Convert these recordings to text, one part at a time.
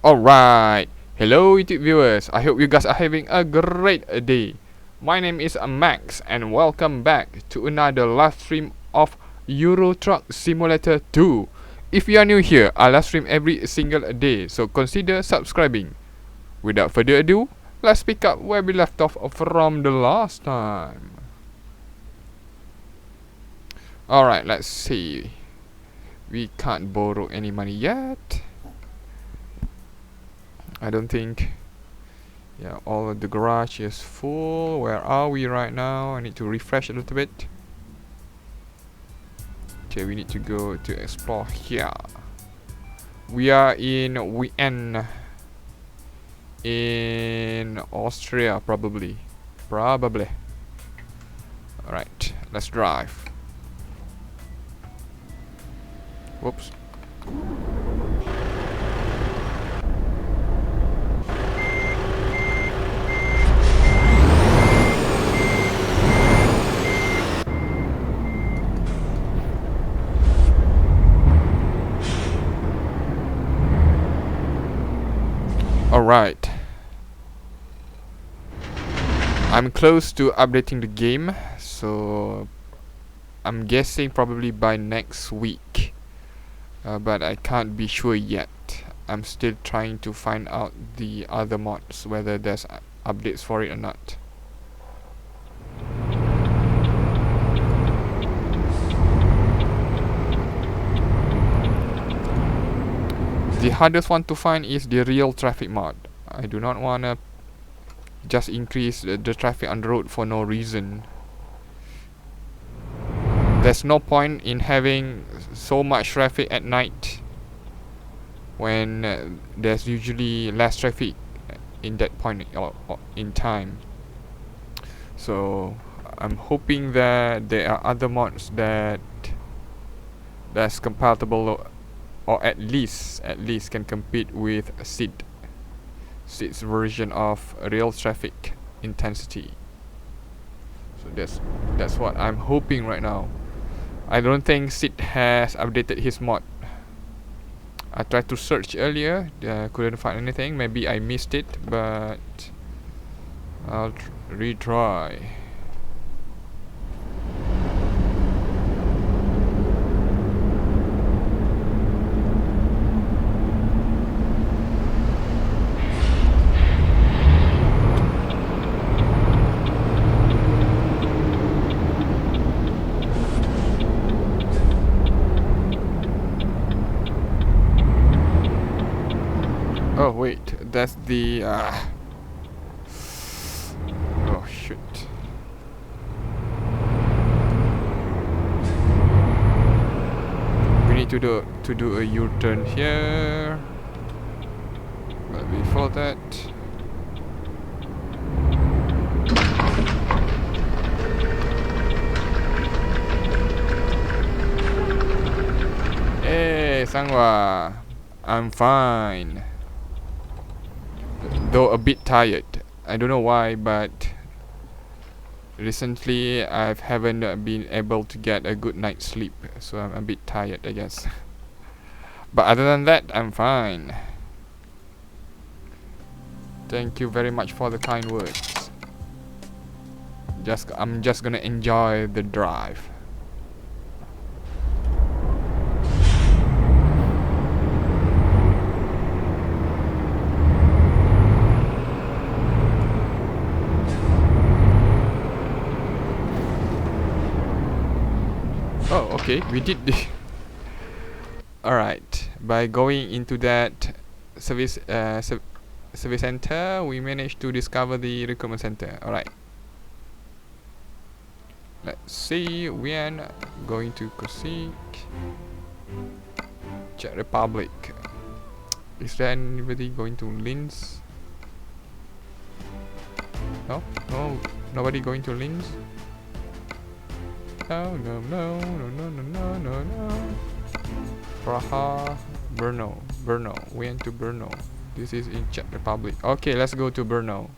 Alright, hello YouTube viewers, I hope you guys are having a great day. My name is Max and welcome back to another live stream of Euro Truck Simulator 2. If you are new here, I live stream every single day, so consider subscribing. Without further ado, let's pick up where we left off from the last time. Alright, let's see. We can't borrow any money yet. I don't think. Yeah, all of the garage is full. Where are we right now? I need to refresh a little bit. Okay, we need to go to explore here. We are in Wien, in Austria, probably. Alright, let's drive. Whoops. Alright, I'm close to updating the game, so I'm guessing probably by next week, but I can't be sure yet. I'm still trying to find out the other mods, whether there's updates for it or not. The hardest one to find is the real traffic mod. I do not wanna just increase the traffic on the road for no reason. There's no point in having so much traffic at night when there's usually less traffic in that point in time. So I'm hoping that there are other mods that's compatible, or at least can compete with Sid's version of real traffic intensity. So that's what I'm hoping right now. I don't think Sid has updated his mod. I tried to search earlier, couldn't find anything. Maybe I missed it, but I'll retry. Oh wait, that's the oh shit. We need to do a U-turn here. But before that, hey Sangwa, I'm fine. Though a bit tired. I don't know why, but recently I haven't been able to get a good night's sleep, so I'm a bit tired, I guess. But other than that, I'm fine. Thank you very much for the kind words. I'm just gonna enjoy the drive. Oh, okay, we did this. Alright, by going into that service center, we managed to discover the recruitment center. Alright. Let's see, when going to Kosik, Czech Republic. Is there anybody going to Linz? No, nobody going to Linz. No. Praha, Brno. We went to Brno. This is in Czech Republic. Okay, let's go to Brno.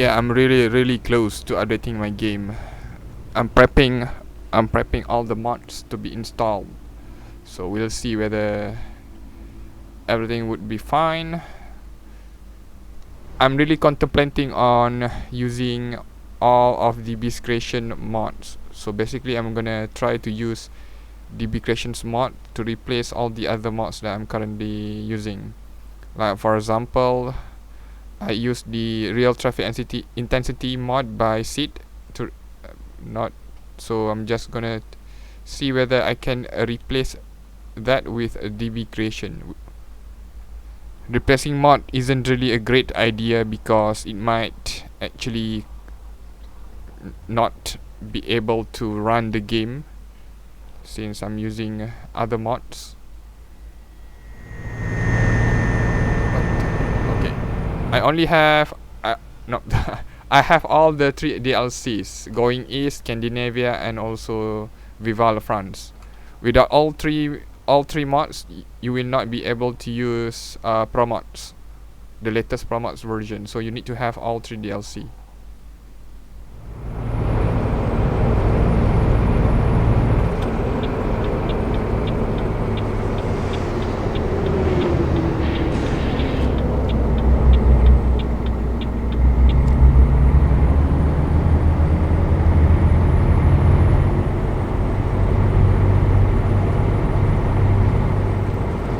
yeah, I'm really close to updating my game. I'm prepping all the mods to be installed. So we'll see whether everything would be fine. I'm really contemplating on using all of the DB creation mods. So basically I'm gonna try to use DB creations mod to replace all the other mods that I'm currently using. Like for example, I use the real traffic intensity mod by Sid to not. So I'm just gonna see whether I can replace that with a DB creation. Replacing mod isn't really a great idea because it might actually not be able to run the game since I'm using other mods. Okay, I only have no I have all the 3 DLCs: Going East, Scandinavia, and also Vive la France. Without all three mods, you will not be able to use Promods, the latest Promods version. So you need to have all 3 DLC.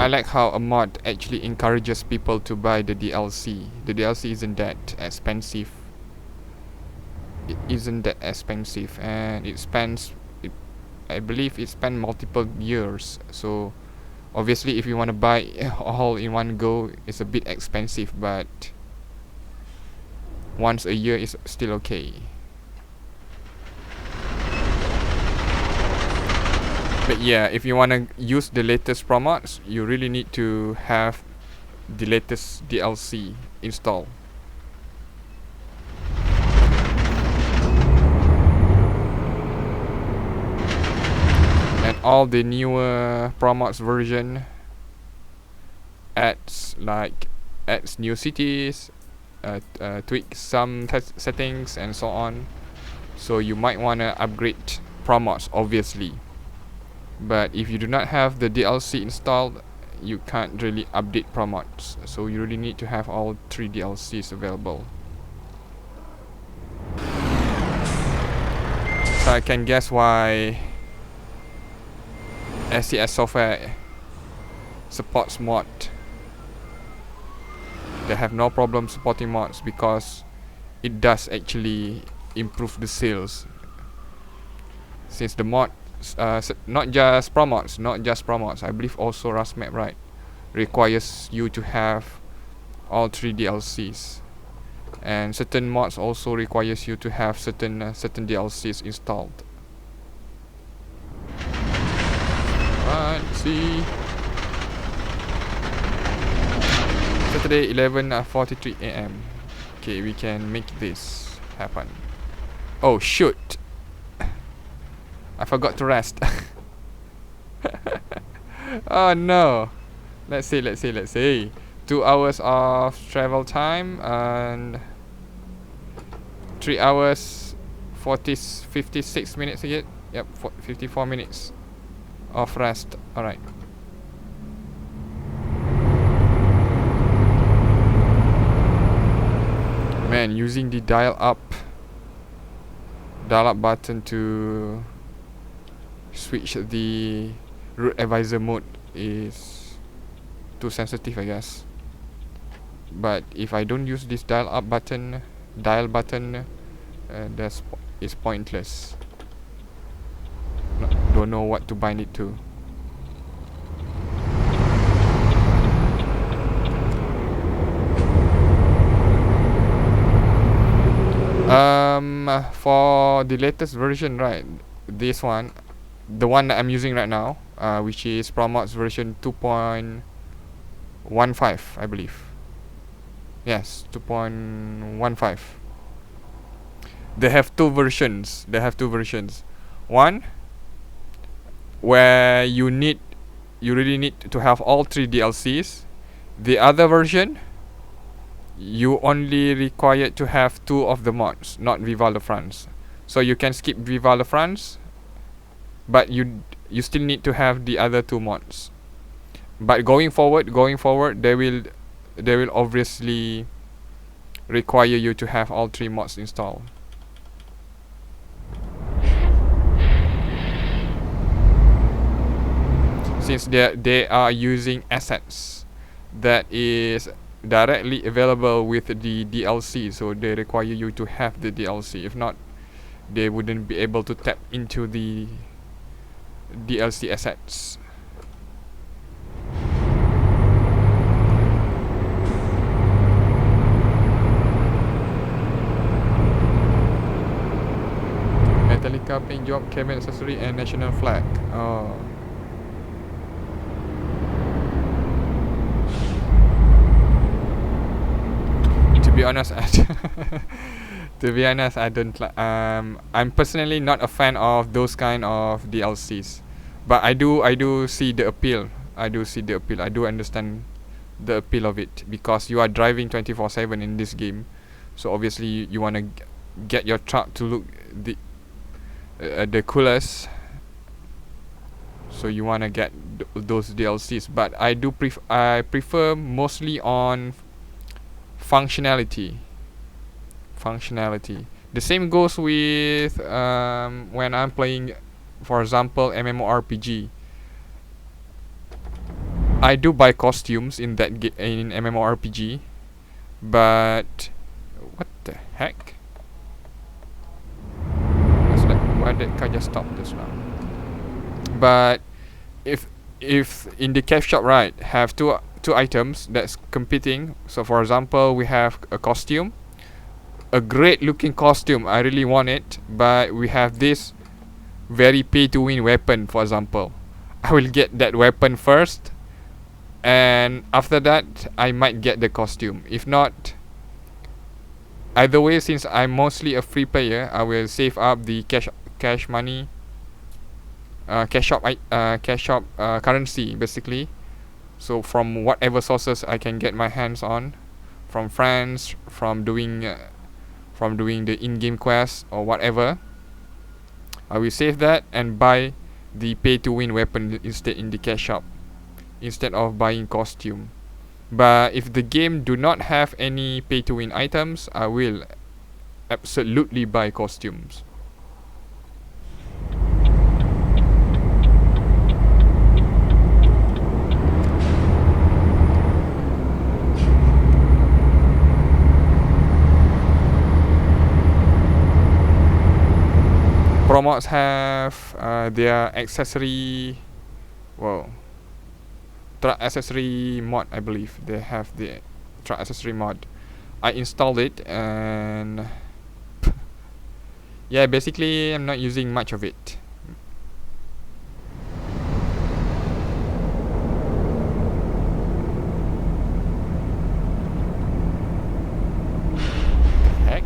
I like how a mod actually encourages people to buy the DLC. The DLC isn't that expensive. It isn't that expensive, and I believe it spans multiple years. So obviously if you want to buy all in one go, it's a bit expensive, but once a year is still okay. But yeah, if you want to use the latest Promods, you really need to have the latest DLC installed. And all the newer Promods version adds new cities, tweak some settings and so on. So you might want to upgrade Promods, obviously. But if you do not have the DLC installed, you can't really update Promods. So you really need to have all 3 DLCs available. So I can guess why SCS software supports mod. They have no problem supporting mods because it does actually improve the sales. Since the mod not just Promods, I believe also Rusmap, right, requires you to have all 3 DLCs, and certain mods also requires you to have certain DLCs installed. Let's see. Saturday 11:43 AM. Okay, we can make this happen. Oh shoot, I forgot to rest. Oh no. Let's see. 2 hours of travel time and 3 hours 56 minutes again. Yep, 54 minutes of rest. Alright. Man, using the dial up button to switch the route advisor mode is too sensitive, I guess. But if I don't use this dial button, it's pointless. Don't know what to bind it to. For the latest version, right, this one, the one that I'm using right now, which is Promods version 2.15, I believe. Yes, 2.15. They have two versions. One where you really need to have all 3 DLCs. The other version, you only required to have 2 of the mods, not Vive la France. So you can skip Vive la France, but you still need to have the other 2 mods. But going forward, they will obviously require you to have all 3 mods installed. Since they are using assets that is directly available with the DLC, so they require you to have the DLC. If not, they wouldn't be able to tap into the DLC assets. Metallica paint job, cabin accessory, and national flag. Oh. To be honest, I don't. I'm personally not a fan of those kind of DLCs, but I do see the appeal. I do understand the appeal of it, because you are driving 24/7 in this game, so obviously you wanna get your truck to look the coolest. So you wanna get those DLCs, but I prefer mostly on functionality. The same goes with when I'm playing, for example, MMORPG. I do buy costumes in in MMORPG, but what the heck? Why did I just stop this now? But if in the cash shop, right, have two items that's competing. So for example, we have a costume, a great looking costume, I really want it, but we have this very pay to win weapon, for example. I will get that weapon first, and after that I might get the costume. If not, either way, since I'm mostly a free player, I will save up the cash money, cash shop currency, basically. So from whatever sources I can get my hands on, from friends, from doing the in-game quests or whatever, I will save that and buy the pay-to-win weapon instead in the cash shop, instead of buying costume. But if the game do not have any pay-to-win items, I will absolutely buy costumes. Promods have their accessory, truck accessory mod, I believe. They have the truck accessory mod. I installed it, and yeah, basically I'm not using much of it. Heck?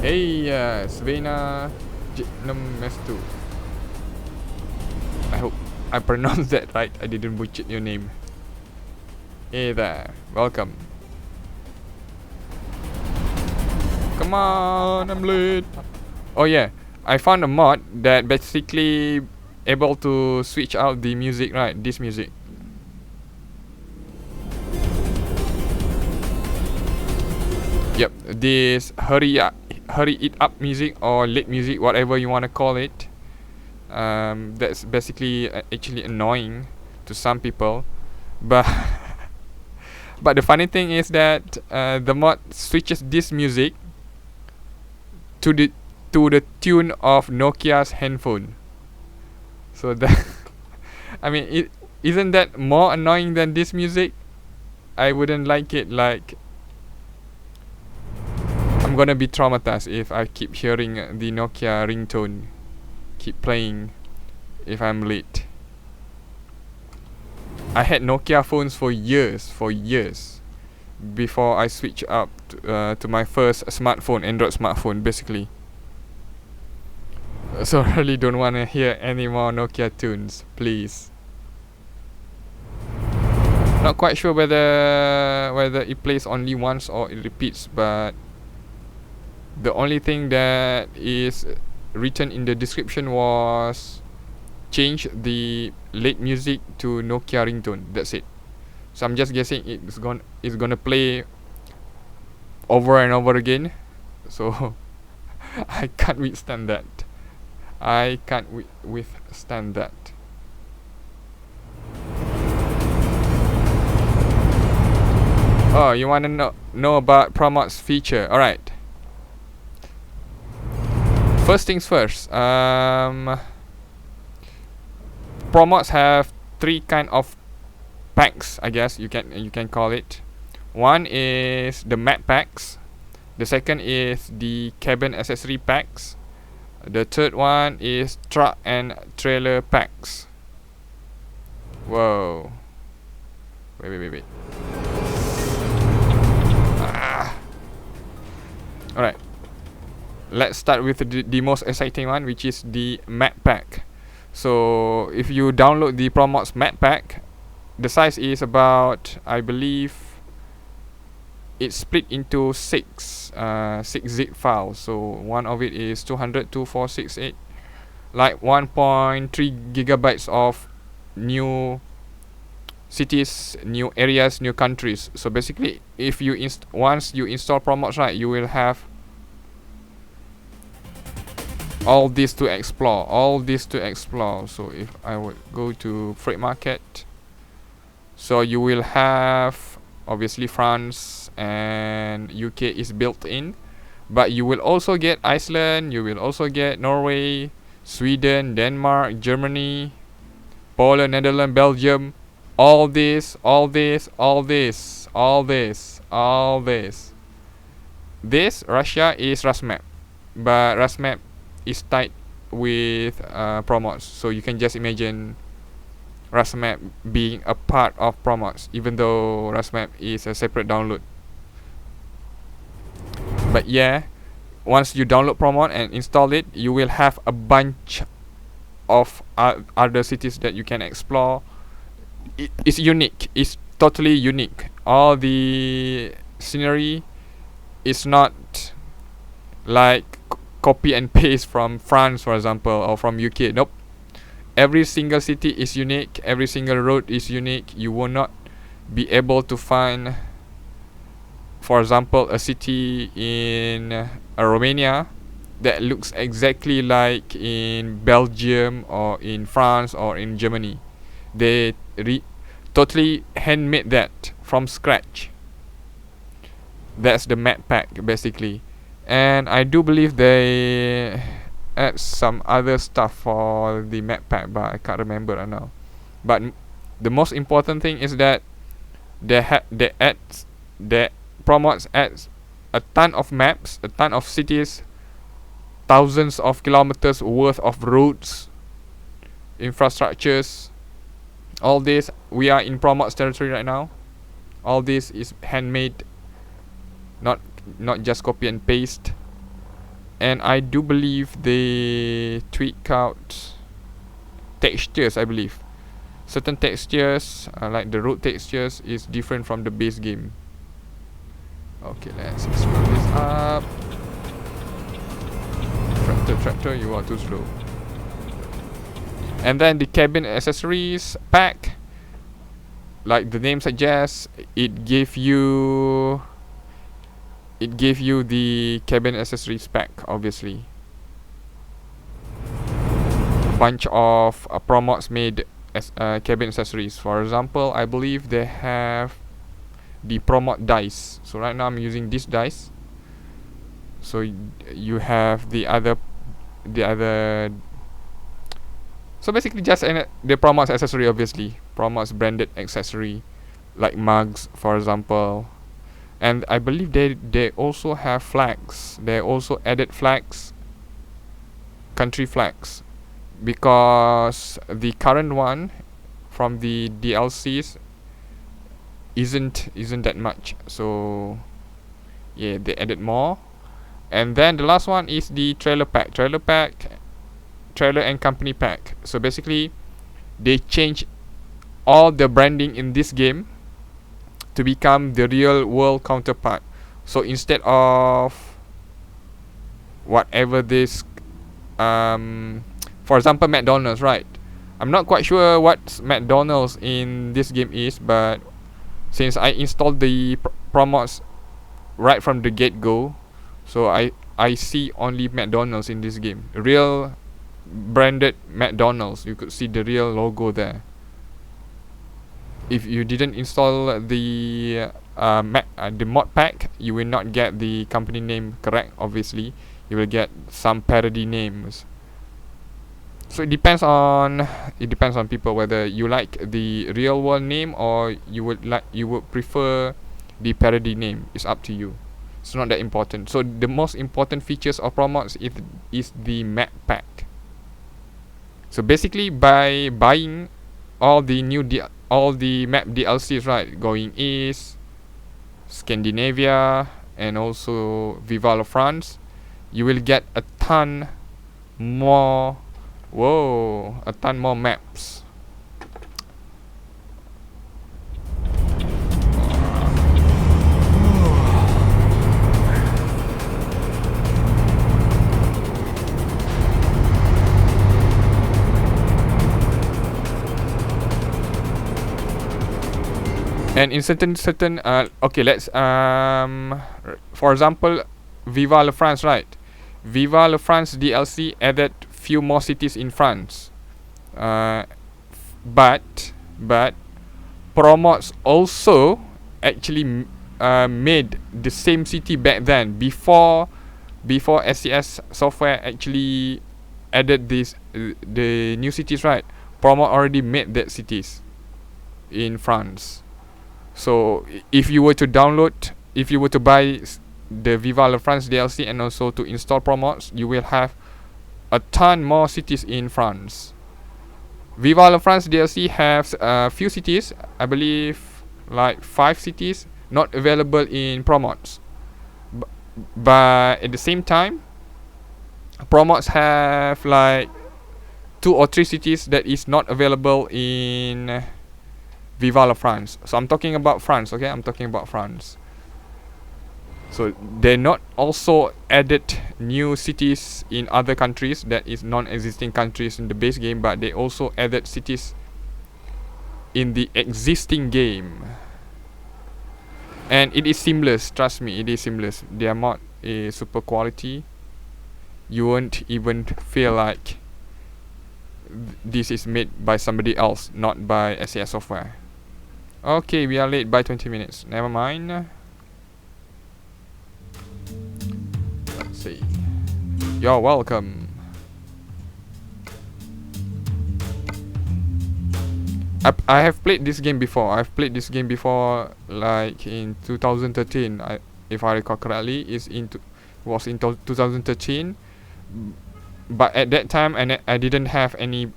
Hey, Svena Mestu. I hope I pronounced that right. I didn't butcher your name. Hey there, welcome. Come on, I'm late. Oh yeah, I found a mod that basically able to switch out the music, right? This music. Yep, this hurry it up music or late music, whatever you want to call it. That's basically actually annoying to some people, but but the funny thing is that the mod switches this music to the tune of Nokia's handphone. So that I mean, isn't that more annoying than this music? I wouldn't like it. Like, I'm gonna be traumatized if I keep hearing the Nokia ringtone keep playing if I'm late. I had Nokia phones for years before I switched up to my first smartphone, Android smartphone, basically. So I really don't want to hear any more Nokia tunes, please. Not quite sure whether it plays only once or it repeats, but the only thing that is written in the description was change the late music to Nokia ringtone. That's it. So I'm just guessing it's gonna play over and over again. So I can't withstand that. I can't withstand that. Oh, you wanna know about Promods feature? All right. First things first. Promods have three kind of packs, I guess you can call it. One is the map packs. The second is the cabin accessory packs. The third one is truck and trailer packs. Whoa. Wait. Alright. Let's start with the most exciting one, which is the map pack. So if you download the Promods map pack, the size is about, I believe, it's split into six zip files. So one of it is 200, 2468, like 1.3 gigabytes of new cities, new areas, new countries. So basically, if you once you install Promods, right, you will have all this to explore. So if I would go to Freight Market, so you will have obviously France and UK is built in, but you will also get Iceland, you will also get Norway, Sweden, Denmark, Germany, Poland, Netherlands, Belgium. All this. This Russia is Rusmap, but Rusmap is tied with Promods, so you can just imagine Rusmap being a part of Promods, even though Rusmap is a separate download. But yeah, once you download Promod and install it, you will have a bunch of other cities that you can explore. It's unique. It's totally unique. All the scenery is not like copy and paste from France, for example, or from UK. Nope. Every single city is unique. Every single road is unique. You will not be able to find, for example, a city in Romania that looks exactly like in Belgium or in France or in Germany. They totally handmade that from scratch. That's the map pack basically. And I do believe they add some other stuff for the map pack, but I can't remember right now. But the most important thing is that the Promods adds a ton of maps, a ton of cities, thousands of kilometers worth of roads, infrastructures. All this, we are in Promods territory right now. All this is handmade, not just copy and paste. And I do believe they tweak out textures. I believe certain textures, like the road textures, is different from the base game. Okay, let's scroll this up. Tractor, you are too slow. And then the cabin accessories pack, like the name suggests, it gave you the cabin accessories pack, obviously. A bunch of Promods made cabin accessories. For example, I believe they have the Promod dice. So right now I'm using this dice. So you have the other. So basically just the Promods accessory, obviously. Promods branded accessory, like mugs, for example. And I believe they also have flags. They also added flags, country flags, because the current one from the DLCs isn't that much. So yeah, they added more. And then the last one is the trailer pack. Trailer pack trailer and company pack. So basically, they change all the branding in this game to become the real world counterpart. So instead of whatever this, for example, McDonald's, right? I'm not quite sure what McDonald's in this game is, but since I installed the Promods right from the get-go, so I see only McDonald's in this game. Real branded McDonald's. You could see the real logo there. If you didn't install the mod pack, you will not get the company name correct. Obviously, you will get some parody names. So it depends on people whether you like the real world name or you would prefer the parody name. It's up to you. It's not that important. So the most important features of Promods is the map pack. So basically, by buying all the map DLCs, right, going east, Scandinavia, and also Vive la France, you will get a ton more maps. And in certain okay, let's for example, Viva la France, right? Viva la France DLC added few more cities in France, but Promods also actually made the same city back then, before SCS software actually added the new cities, right? Promod already made that cities in France. So if you were to buy the Viva la France DLC and also to install Promods, you will have a ton more cities in France. Viva la France DLC has a few cities, I believe like 5 cities, not available in Promods. But at the same time, Promods have like 2 or 3 cities that is not available in Viva la France. So I'm talking about France, okay? I'm talking about France. So they not also added new cities in other countries that is non-existing countries in the base game, but they also added cities in the existing game. And it is seamless, trust me, it is seamless. Their mod is super quality. You won't even feel like this is made by somebody else, not by SCS software. Okay, we are late by 20 minutes. Never mind. Let's see. You're welcome. I have played this game before. I've played this game before, like in 2013. If I recall correctly, was in 2013. But at that time, I didn't have any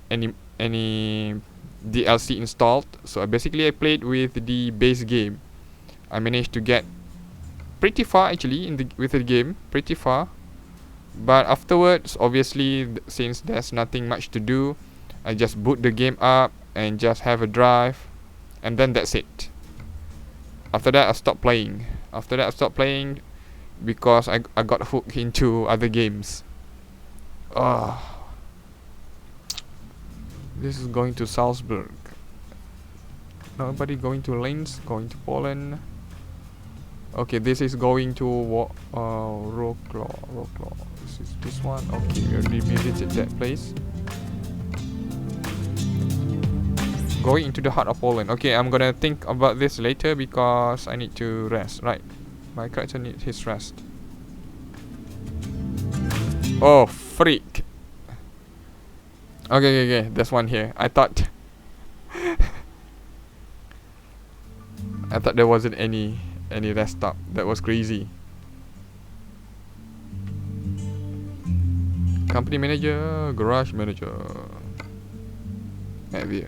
DLC installed, so basically I played with the base game. I managed to get pretty far actually with the game, pretty far. But afterwards, obviously, since there's nothing much to do, I just boot the game up and just have a drive, and then that's it. After that, I stopped playing. Because I got hooked into other games. This is going to Salzburg. Nobody going to Linz, going to Poland. Okay, this is going to Wrocław. This is this one. Okay, we already visited that place. Going into the heart of Poland. Okay, I'm gonna think about this later because I need to rest. Right, my character needs his rest. Oh, freak. Okay, there's one here. I thought there wasn't any rest stop. That was crazy. Company manager, garage manager. Maybe.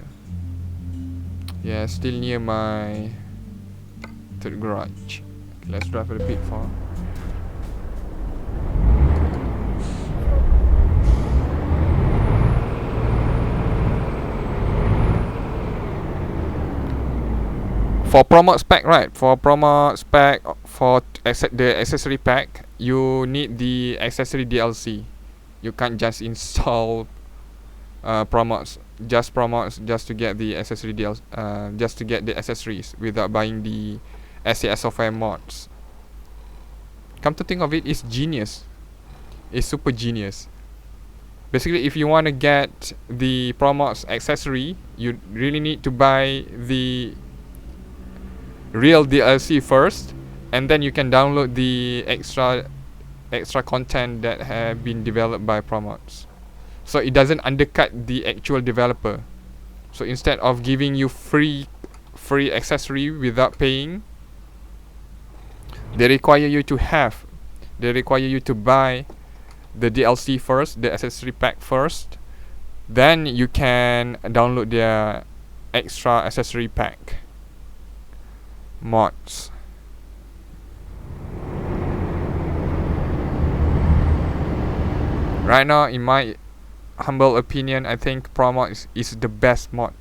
Yeah, still near my third garage. Let's drive a bit far. For Promods pack, right? For Promods pack, for the accessory pack, you need the accessory DLC. You can't just install Promods, just to get the accessory DLC, just to get the accessories without buying the SAS software mods. Come to think of it, it's genius. It's super genius. Basically, if you want to get the Promods accessory, you really need to buy the real DLC first, and then you can download the extra content that have been developed by Promods. So it doesn't undercut the actual developer. So instead of giving you free accessory without paying, they require you to buy the DLC first, the accessory pack first. Then you can download their extra accessory pack mods. Right now, in my humble opinion, I think Promods is the best mod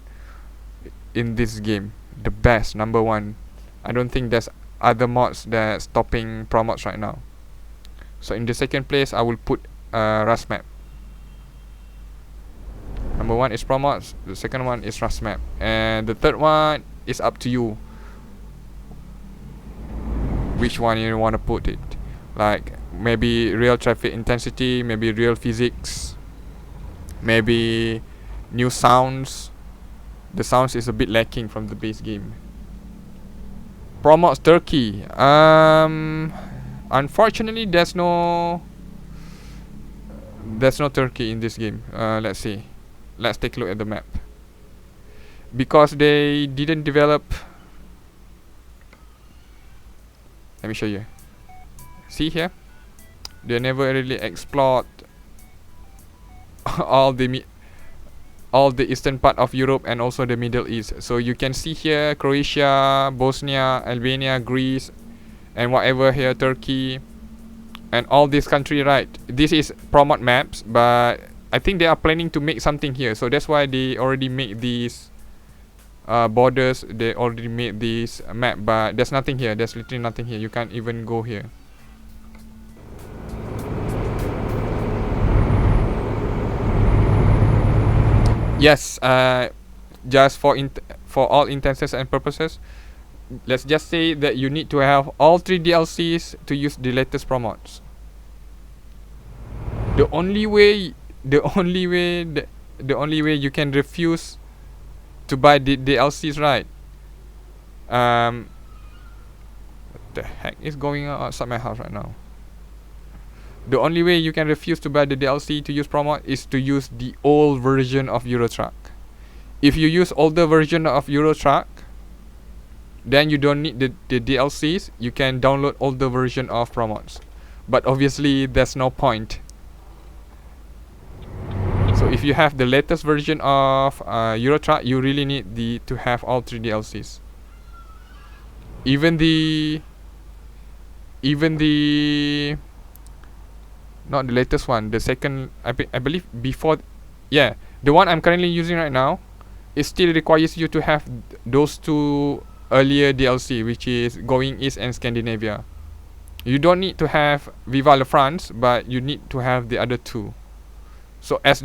in this game. The best, number one. I don't think there's other mods that's topping Promods right now. So in the second place, I will put Rusmap. Number one is Promods. The second one is Rusmap, and the third one is up to you. Which one you want to put it? Like maybe real traffic intensity, maybe real physics, maybe new sounds. The sounds is a bit lacking from the base game. Promods Turkey. Unfortunately, there's no Turkey in this game. Let's see. Let's take a look at the map. Because they didn't develop. Let me show you. See here? They never really explored all the eastern part of Europe and also the Middle East. So you can see here Croatia, Bosnia, Albania, Greece, and whatever here, Turkey, and all this country, right? This is Promod maps, but I think they are planning to make something here. So that's why they already made these borders. They already made this map, but there's nothing here. There's literally nothing here. You can't even go here. Yes, just for all intents and purposes, let's just say that you need to have all 3 DLCs to use the latest Promods. The only way you can refuse to buy the DLCs, right? What the heck is going on outside my house right now? The only way you can refuse to buy the DLC to use Promod is to use the old version of Euro Truck. If you use older version of Euro Truck, then you don't need the DLCs. You can download older version of Promods. But obviously, there's no point. So if you have the latest version of Euro Truck, you really need to have all 3 DLCs. Even the not the latest one, the second, I believe before, yeah, the one I'm currently using right now, it still requires you to have those 2 earlier DLC, which is Going East and Scandinavia. You don't need to have Vive la France, but you need to have the other 2. So as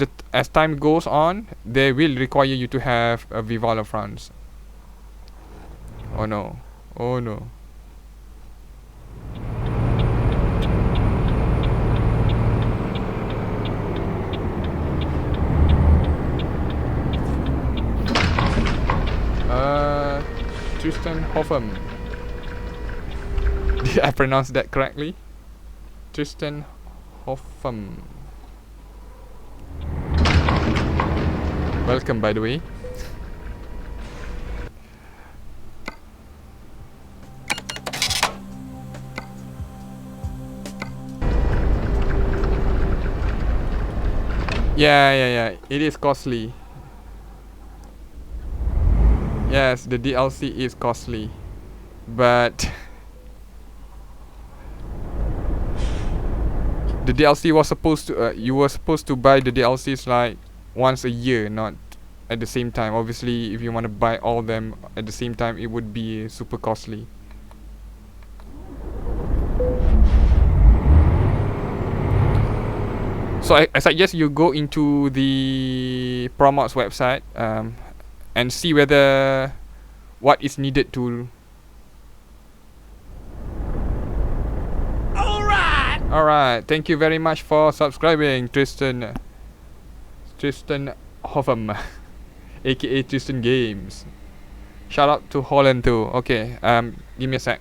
time goes on, they will require you to have a Vive la France. Oh no. Oh no. Tristan Hoffem. Did I pronounce that correctly? Tristan Hoffem. Welcome, by the way. Yeah. It is costly. Yes, the DLC is costly, but the DLC was supposed to you were supposed to buy the DLCs like once a year, not at the same time. Obviously, if you want to buy all them at the same time, it would be super costly. So I suggest you go into the Promods website and see whether what is needed to. Alright, thank you very much for subscribing, Tristan Hoffam, aka Tristan Games. Shout out to Holland too. Okay, give me a sec.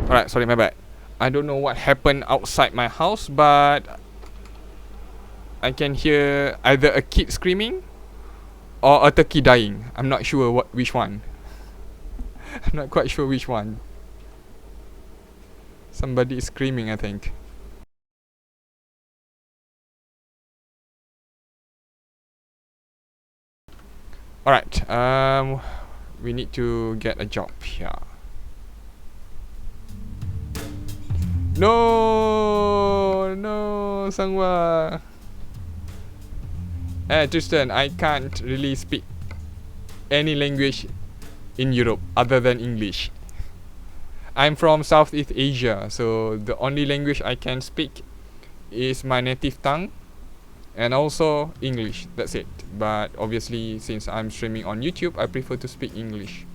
Alright, sorry, my bad. I don't know what happened outside my house, but I can hear either a kid screaming or a turkey dying. I'm not sure which one. I'm not quite sure which one. Somebody is screaming, I think. Alright, we need to get a job here. No, Sangwa. Tristan, I can't really speak any language in Europe other than English. I'm from Southeast Asia, so the only language I can speak is my native tongue and also English. That's it. But obviously, since I'm streaming on YouTube, I prefer to speak English.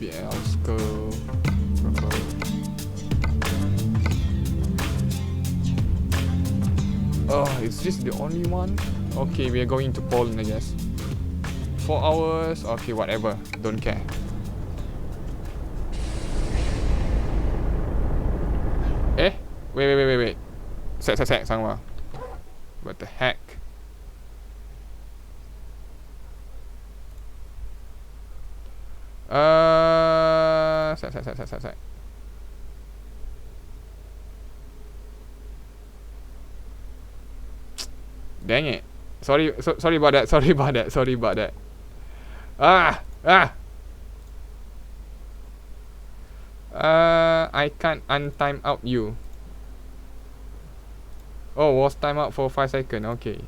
Let's go. Oh, is this the only one? Okay, we are going to Poland, I guess. 4 hours. Okay, whatever. Don't care. Wait. Sec, Sangwa. What the heck? Sec. Dang it. Sorry about that. I can't untime out you. Oh, was time out for 5 seconds. Okay.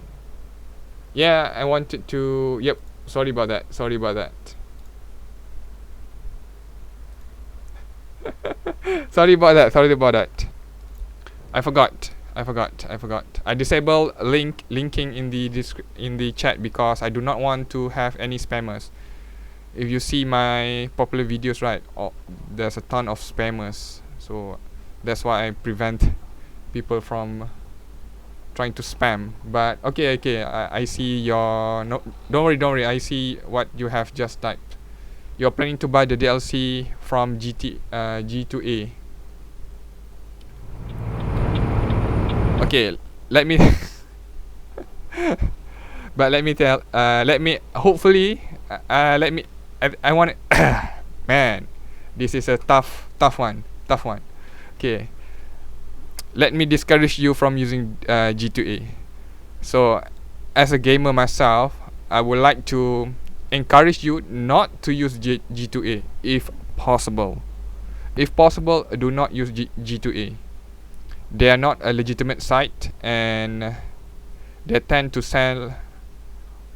Yeah, I wanted to. Yep. Sorry about that. Sorry about that. I forgot. I disabled linking in the chat because I do not want to have any spammers. If you see my popular videos, right, there's a ton of spammers. So that's why I prevent people from trying to spam. But okay. I see your no. Don't worry. I see what you have just typed. You're planning to buy the DLC from G2A. Okay, let me but let me tell hopefully I want man, this is a tough one. Okay, let me discourage you from using G2A. So as a gamer myself, I would like to encourage you not to use G2A if possible. Do not use G2A. They are not a legitimate site, and they tend to sell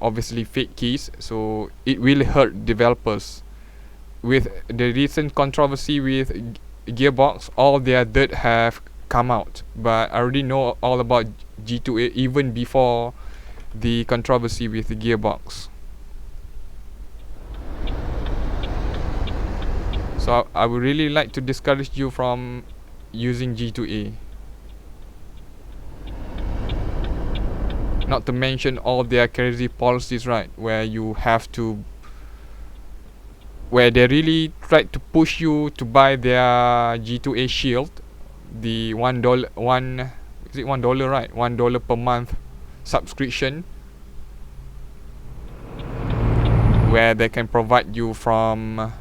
obviously fake keys, so it will hurt developers. With the recent controversy with Gearbox, all their dirt have come out, but I already know all about G2A even before the controversy with Gearbox. So I would really like to discourage you from using G2A. Not to mention all their crazy policies, right, where they really try to push you to buy their G2A shield, the $1 $1, right? $1 per month subscription, where they can provide you from,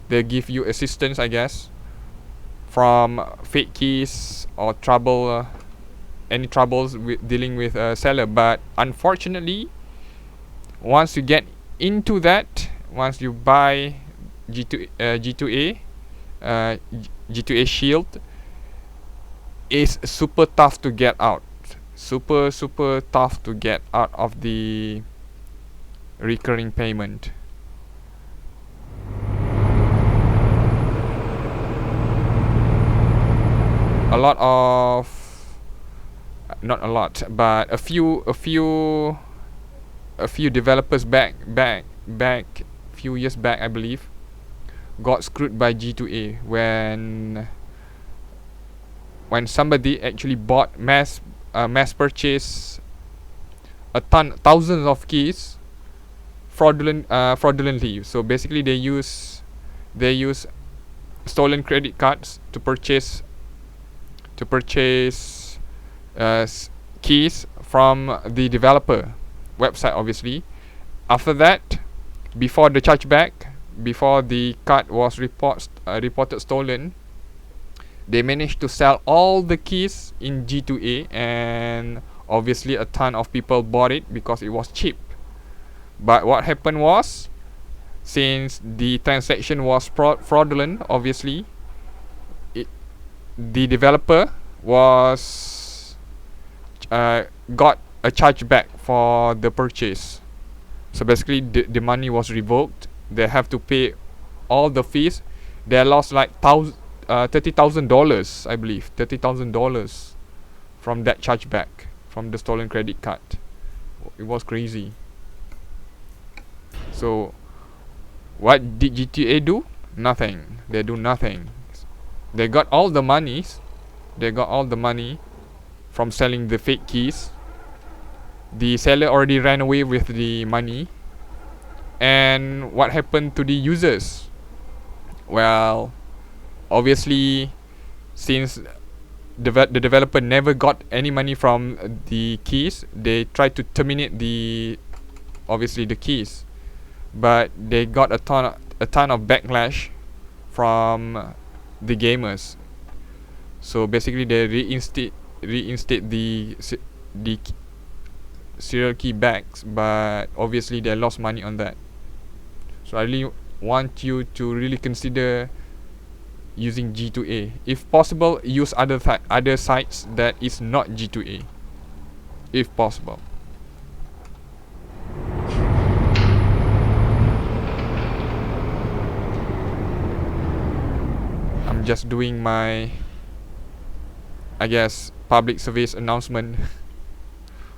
they give you assistance, I guess, from fake keys or trouble, any troubles with dealing with a seller. But unfortunately, once you get into that, once you buy G2A Shield, is super tough to get out. Super tough to get out of the recurring payment. A lot of, not a lot, but a few developers back few years back, I believe, got screwed by G2A when somebody actually bought mass purchase thousands of keys fraudulently. So basically they use stolen credit cards to purchase keys from the developer website, obviously. After that, before the chargeback, before the card was reported stolen, they managed to sell all the keys in G2A, and obviously a ton of people bought it because it was cheap. But what happened was, since the transaction was fraudulent, obviously, the developer was got a chargeback for the purchase. So basically the money was revoked. They have to pay all the fees. They lost like $30,000, I believe, $30,000 from that chargeback from the stolen credit card. It was crazy. So what did GTA do? Nothing. They do nothing. They got all the monies. They got all the money from selling the fake keys. The seller already ran away with the money. And what happened to the users? Well, obviously, since the developer never got any money from the keys, they tried to terminate the keys, but they got a ton of backlash from the gamers. So basically, they reinstate the serial key backs, but obviously they lost money on that. So I really want you to really consider using G2A. If possible, use other sites that is not G2A, if possible. I'm just doing my, I guess, public service announcement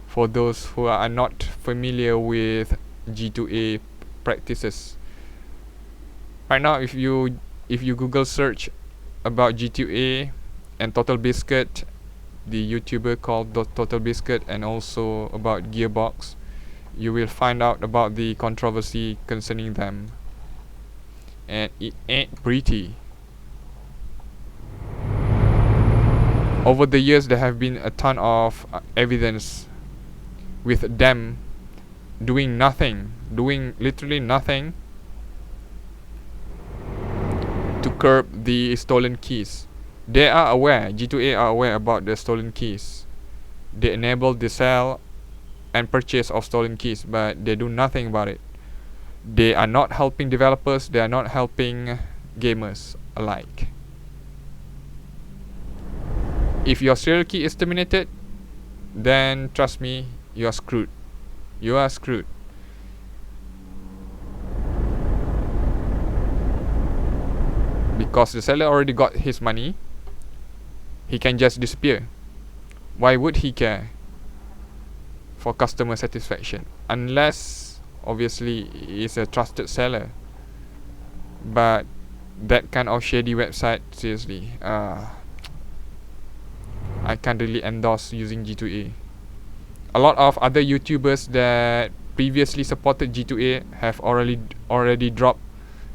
for those who are not familiar with G2A practices. Right now, if you Google search about G2A and Total Biscuit, the YouTuber called Total Biscuit, and also about Gearbox, you will find out about the controversy concerning them, and it ain't pretty. Over the years, there have been a ton of evidence with them doing literally nothing to curb the stolen keys. They are aware, G2A are aware about the stolen keys. They enable the sale and purchase of stolen keys, but they do nothing about it. They are not helping developers, they are not helping gamers alike. If your serial key is terminated, then trust me, you are screwed. You are screwed. Because the seller already got his money, he can just disappear. Why would he care for customer satisfaction? Unless, obviously, he is a trusted seller. But that kind of shady website, seriously, I can't really endorse using G2A. A lot of other YouTubers that previously supported G2A have already dropped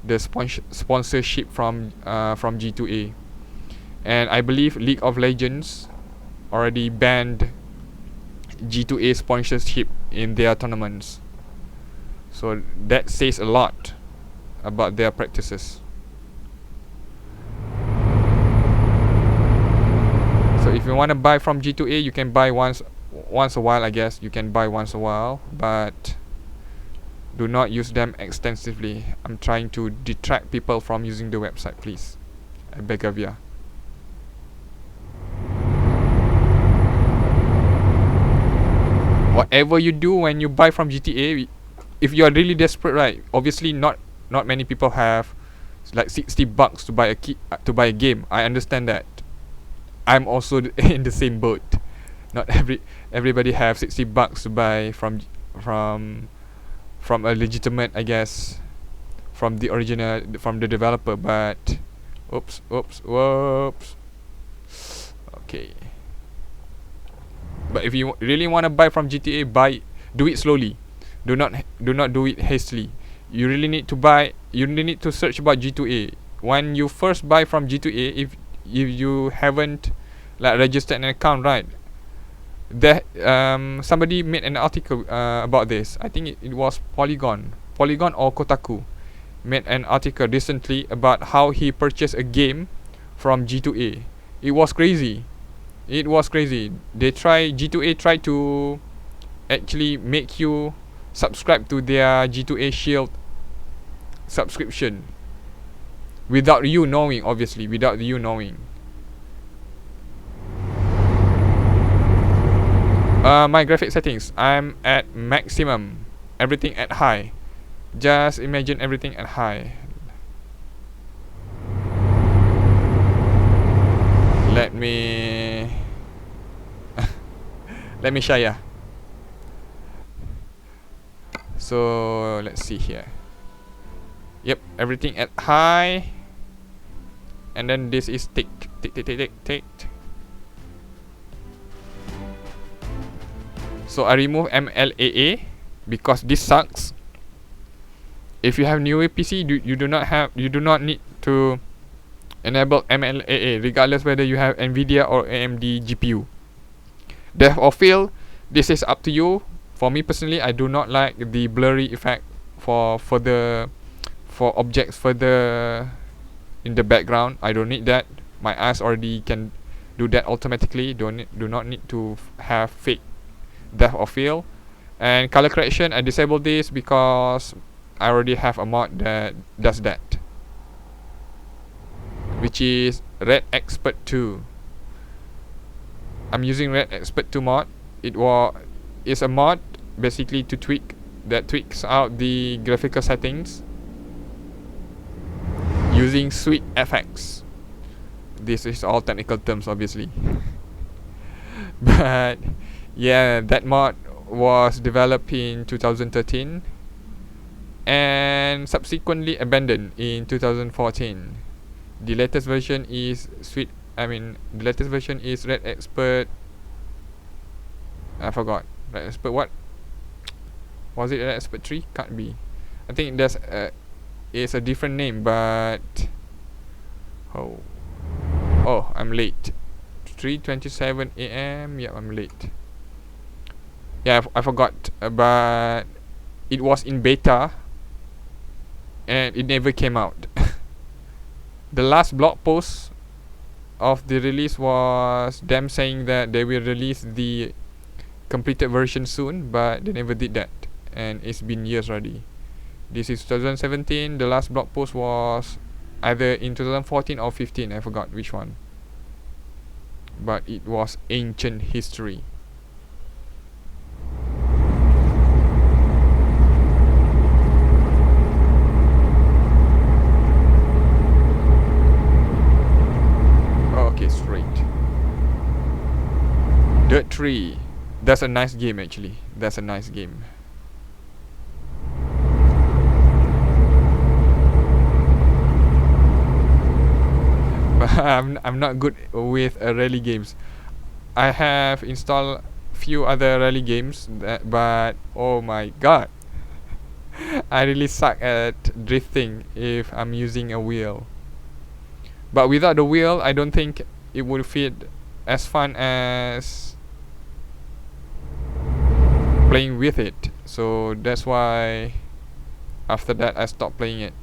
the sponsorship from G2A. And I believe League of Legends already banned G2A sponsorship in their tournaments. So that says a lot about their practices. So if you want to buy from G2A, you can buy once a while, I guess. You can buy once a while, but do not use them extensively. I'm trying to detract people from using the website, please. I beg of you. Whatever you do when you buy from GTA, if you are really desperate, right? Obviously, not many people have like $60 to buy a game. I understand that. I'm also in the same boat. Not everybody have $60 to buy from a legitimate, I guess, from the original, from the developer. But whoops. Okay. But if you really want to buy from GTA, do it slowly. Do not do it hastily. You really need to buy. You really need to search about G2A. When you first buy from G2A, if you haven't like registered an account, right? There, somebody made an article about this. I think it was Polygon or Kotaku made an article recently about how he purchased a game from G2A. It was crazy. G2A tried to actually make you subscribe to their G2A Shield subscription without you knowing, obviously, my graphic settings, I'm at maximum, everything at high. Just imagine everything at high. Let me show ya. So let's see here. Yep, everything at high. And then this is tick. So I remove MLAA because this sucks. If you have newer PC, you do not need to enable MLAA regardless whether you have NVIDIA or AMD GPU. Depth of field, this is up to you. For me personally, I do not like the blurry effect for objects further in the background. I don't need that. My eyes already can do that automatically. Do not need to have fake depth of field. And color correction, I disabled this because I already have a mod that does that, which is Red Expert 2. I'm using Red Expert 2 mod. It's a mod basically tweaks out the graphical settings using Sweet FX. This is all technical terms, obviously. But yeah, that mod was developed in 2013 and subsequently abandoned in 2014. The latest version is Red Expert. I forgot. Red Expert what? Was it Red Expert 3? Can't be. I think it's a different name, but I'm late. 3:27 AM. Yeah, I'm late. Yeah, I forgot. But it was in beta and it never came out. The last blog post of the release was them saying that they will release the completed version soon, but they never did that, and it's been years already. This is 2017. The last blog post was either in 2014 or 15. I forgot which one, but it was ancient history. Okay, straight. Dirt 3. That's a nice game, actually. That's a nice game. But I'm not good with rally games. I have installed few other rally games, but oh my god, I really suck at drifting if I'm using a wheel. But without the wheel, I don't think it would feel as fun as playing with it. So that's why after that I stopped playing it.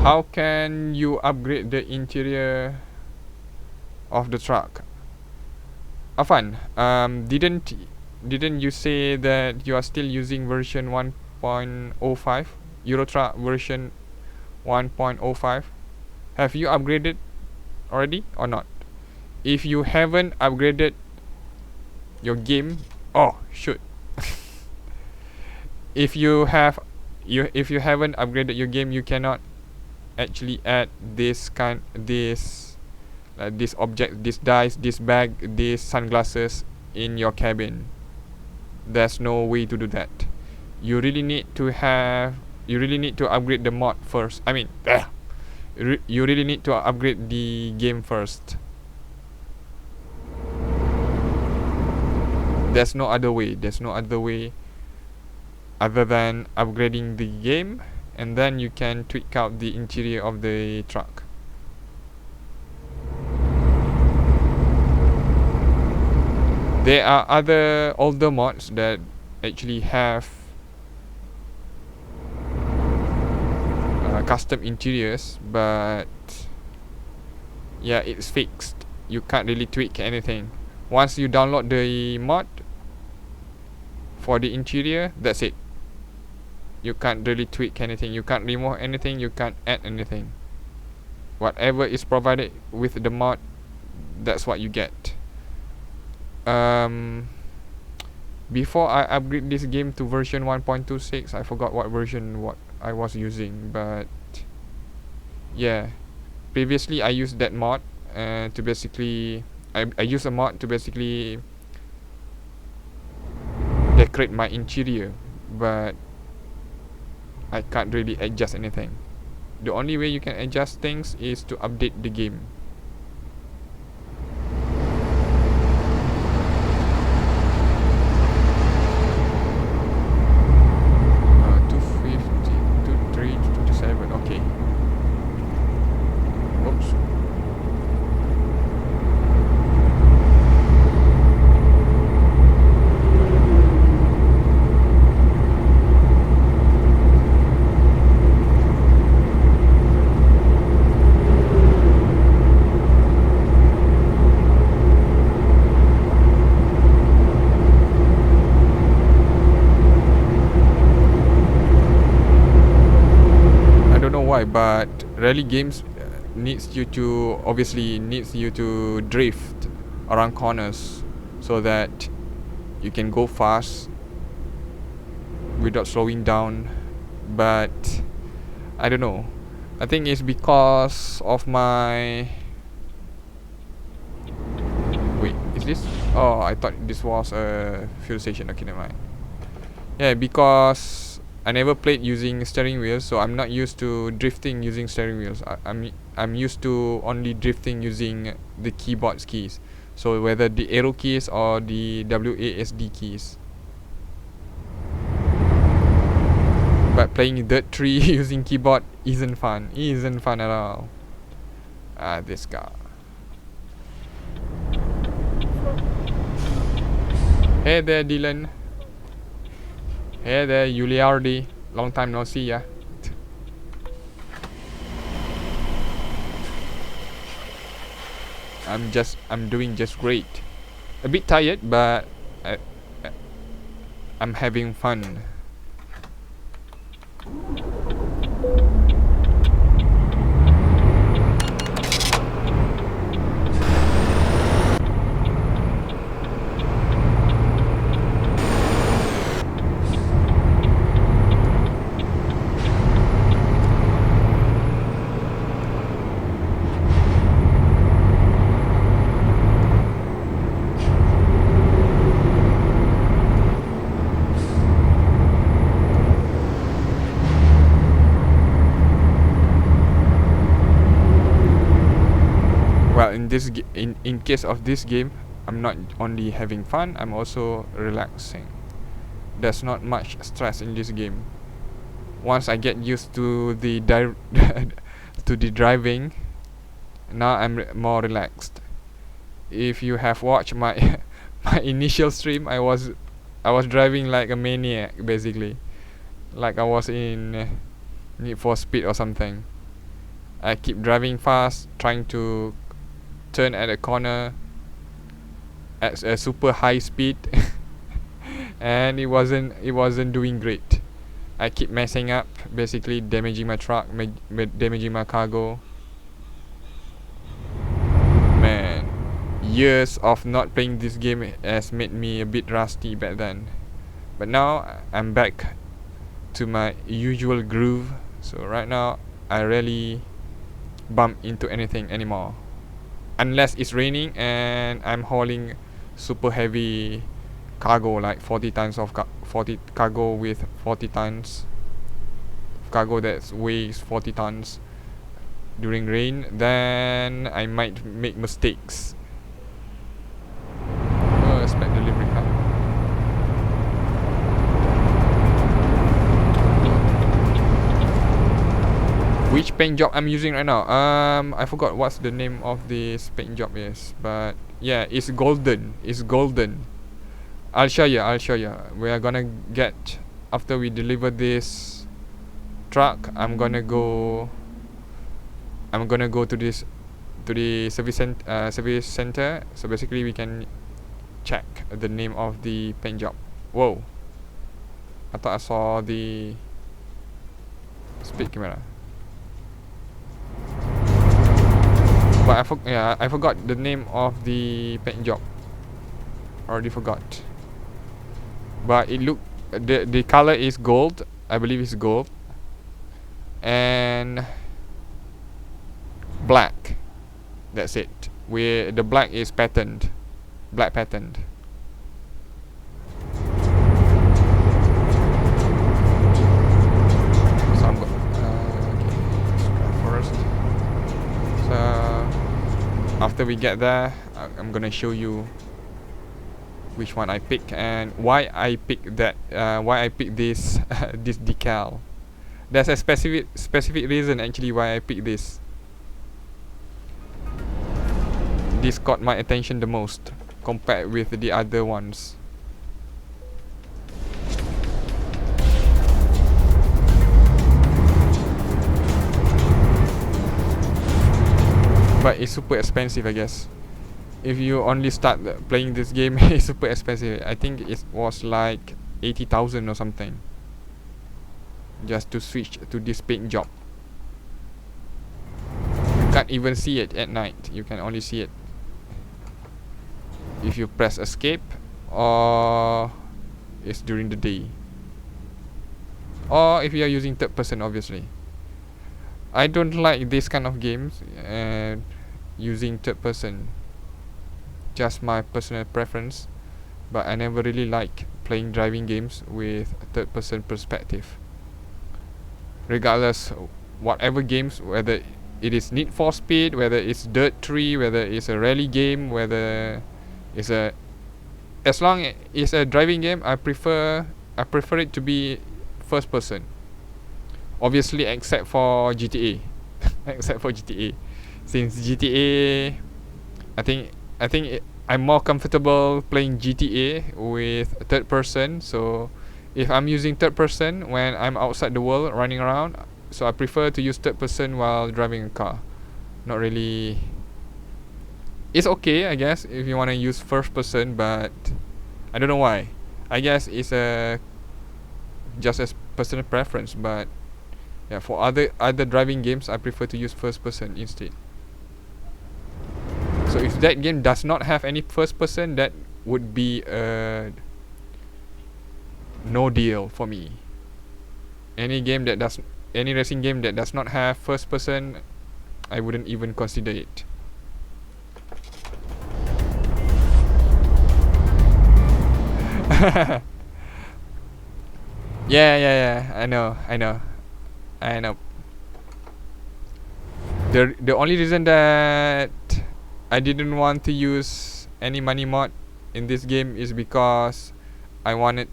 How can you upgrade the interior of the truck? Afan, didn't you say that you are still using version 1.05? Eurotruck version 1.05? Have you upgraded already or not? If you haven't upgraded your game, oh shoot. if you haven't upgraded your game, you cannot actually add this object, this dice, this bag, these sunglasses in your cabin. There's no way to do that. You really need to upgrade the mod first. I mean, you really need to upgrade the game first. There's no other way other than upgrading the game, and then you can tweak out the interior of the truck. There are other older mods that actually have custom interiors, but yeah, it's fixed. You can't really tweak anything. Once you download the mod for the interior, that's it. You can't really tweak anything. You can't remove anything. You can't add anything. Whatever is provided with the mod, that's what you get. Before I upgrade this game to version 1.26, I forgot what I was using, but yeah, previously I used that mod to basically I use a mod to basically decorate my interior, but I can't really adjust anything. The only way you can adjust things is to update the game. But rally games needs you to drift around corners so that you can go fast without slowing down. But I don't know, I think it's because of my is this? Oh, I thought this was a fuel station. Okay, never mind. Yeah, because I never played using steering wheels, so I'm not used to drifting using steering wheels. I'm used to only drifting using the keyboard's keys. So whether the arrow keys or the WASD keys. But playing Dirt 3 using keyboard isn't fun. Isn't fun at all. This guy. Hey there, Dylan. Hey there, Yuliardi. Long time no see, yeah. I'm doing just great. A bit tired, but I'm having fun. in case of this game, I'm not only having fun, I'm also relaxing. There's not much stress in this game. Once I get used to the to the driving, now I'm more relaxed. If you have watched my my initial stream, I was driving like a maniac, basically, like I was in Need for Speed or something. I keep driving fast, trying to turn at a corner at a super high speed, and it wasn't doing great. I keep messing up, basically damaging my truck, damaging my cargo. Man, years of not playing this game has made me a bit rusty back then. But now I'm back to my usual groove. So right now I rarely bump into anything anymore, unless it's raining and I'm hauling super heavy cargo, like 40 tons of 40 cargo with 40 tons cargo that weighs 40 tons during rain. Then I might make mistakes. Oh, expect delivery car. Which paint job I'm using right now? I forgot what's the name of this paint job is, but yeah, it's golden. It's golden. I'll show you. We are gonna get, after we deliver this truck, I'm gonna go to the service center. So basically we can check the name of the paint job. Whoa, I thought I saw the speed camera, but I forgot the name of the paint job. Already forgot. But it look, the color is gold. I believe it's gold and black. That's it. The black is patterned, black patterned. So I'm first. So after we get there, I'm gonna show you which one I pick and why I pick that. Why I pick this this decal. There's a specific reason actually why I pick this. This caught my attention the most compared with the other ones. But it's super expensive, I guess. If you only start playing this game, it's super expensive. I think it was like 80,000 or something, just to switch to this paint job. You can't even see it at night. You can only see it if you press escape, or it's during the day, or if you are using third person, obviously. I don't like this kind of games using third person. Just my personal preference, but I never really like playing driving games with a third person perspective. Regardless, whatever games, whether it is Need for Speed, whether it's Dirt 3, whether it's a rally game, whether it's as long as it's a driving game, I prefer it to be first person. Obviously, except for GTA. Except for GTA, since GTA, I think I'm more comfortable playing GTA with third person. So if I'm using third person when I'm outside the world running around, so I prefer to use third person while driving a car. Not really. It's okay, I guess, if you want to use first person, but I don't know why. I guess it's just a personal preference, but yeah, for other driving games, I prefer to use first person instead. So if that game does not have any first person, that would be a no deal for me. Any racing game that does not have first person, I wouldn't even consider it. Yeah. I know. The only reason that I didn't want to use any money mod in this game is because I want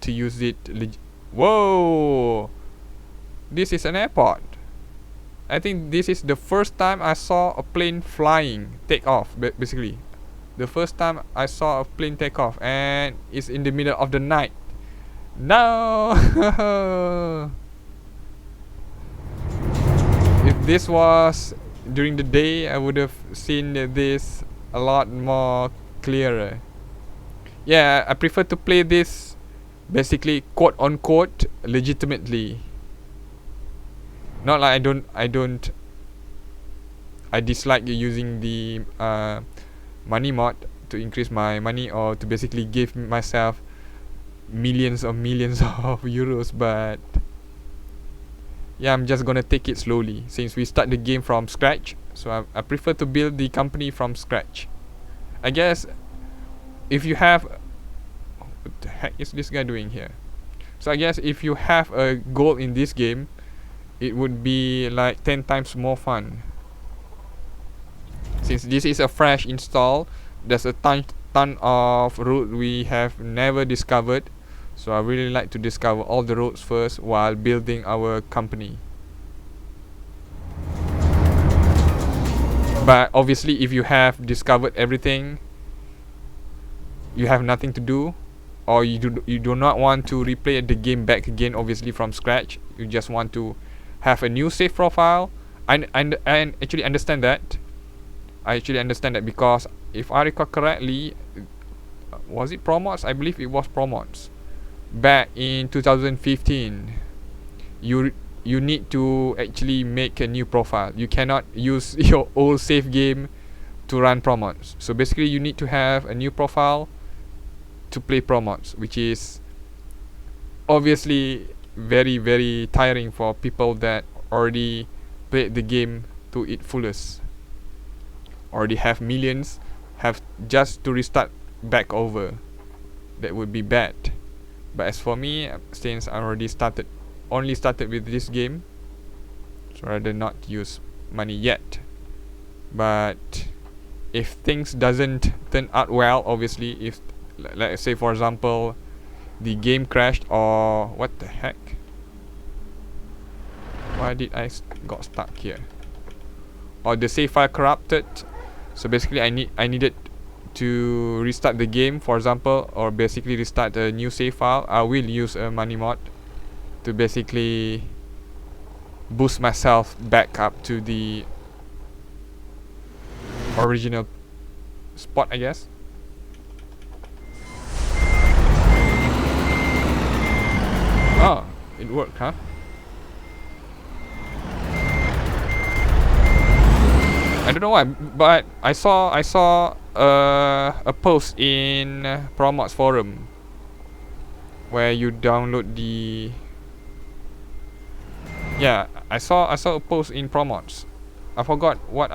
to use it whoa, this is an airport. I think this is the first time I saw a plane flying take off. Basically the first time I saw a plane take off, and it's in the middle of the night. No. If this was during the day, I would have seen this a lot more clearer. Yeah, I prefer to play this basically quote unquote legitimately. Not like I dislike using the money mod to increase my money or to basically give myself millions of euros, but yeah, I'm just gonna take it slowly since we start the game from scratch. So I prefer to build the company from scratch. I guess if you have, what the heck is this guy doing here? So I guess if you have a goal in this game, it would be like 10 times more fun. Since this is a fresh install, there's a ton of route we have never discovered. So I really like to discover all the roads first while building our company. But obviously if you have discovered everything, you have nothing to do, or you do not want to replay the game back again obviously from scratch. You just want to have a new save profile. I actually understand that. I actually understand that because if I recall correctly, was it Promods? I believe it was Promods. Back in 2015, you need to actually make a new profile. You cannot use your old save game to run Promods. So basically you need to have a new profile to play Promods, which is obviously very, very tiring for people that already played the game to its fullest, already have millions, have just to restart back over. That would be bad. But as for me, since I already only started with this game, so rather not use money yet. But if things doesn't turn out well, obviously, if let's say for example the game crashed, or what the heck, why did I got stuck here, or the save file corrupted, so basically I needed to restart the game, for example, or basically restart a new save file, I will use a money mod to basically boost myself back up to the original spot, I guess. Oh, it worked, huh? I don't know why, but I saw a post in Promods forum where you download the. Yeah, I saw a post in Promods. I forgot what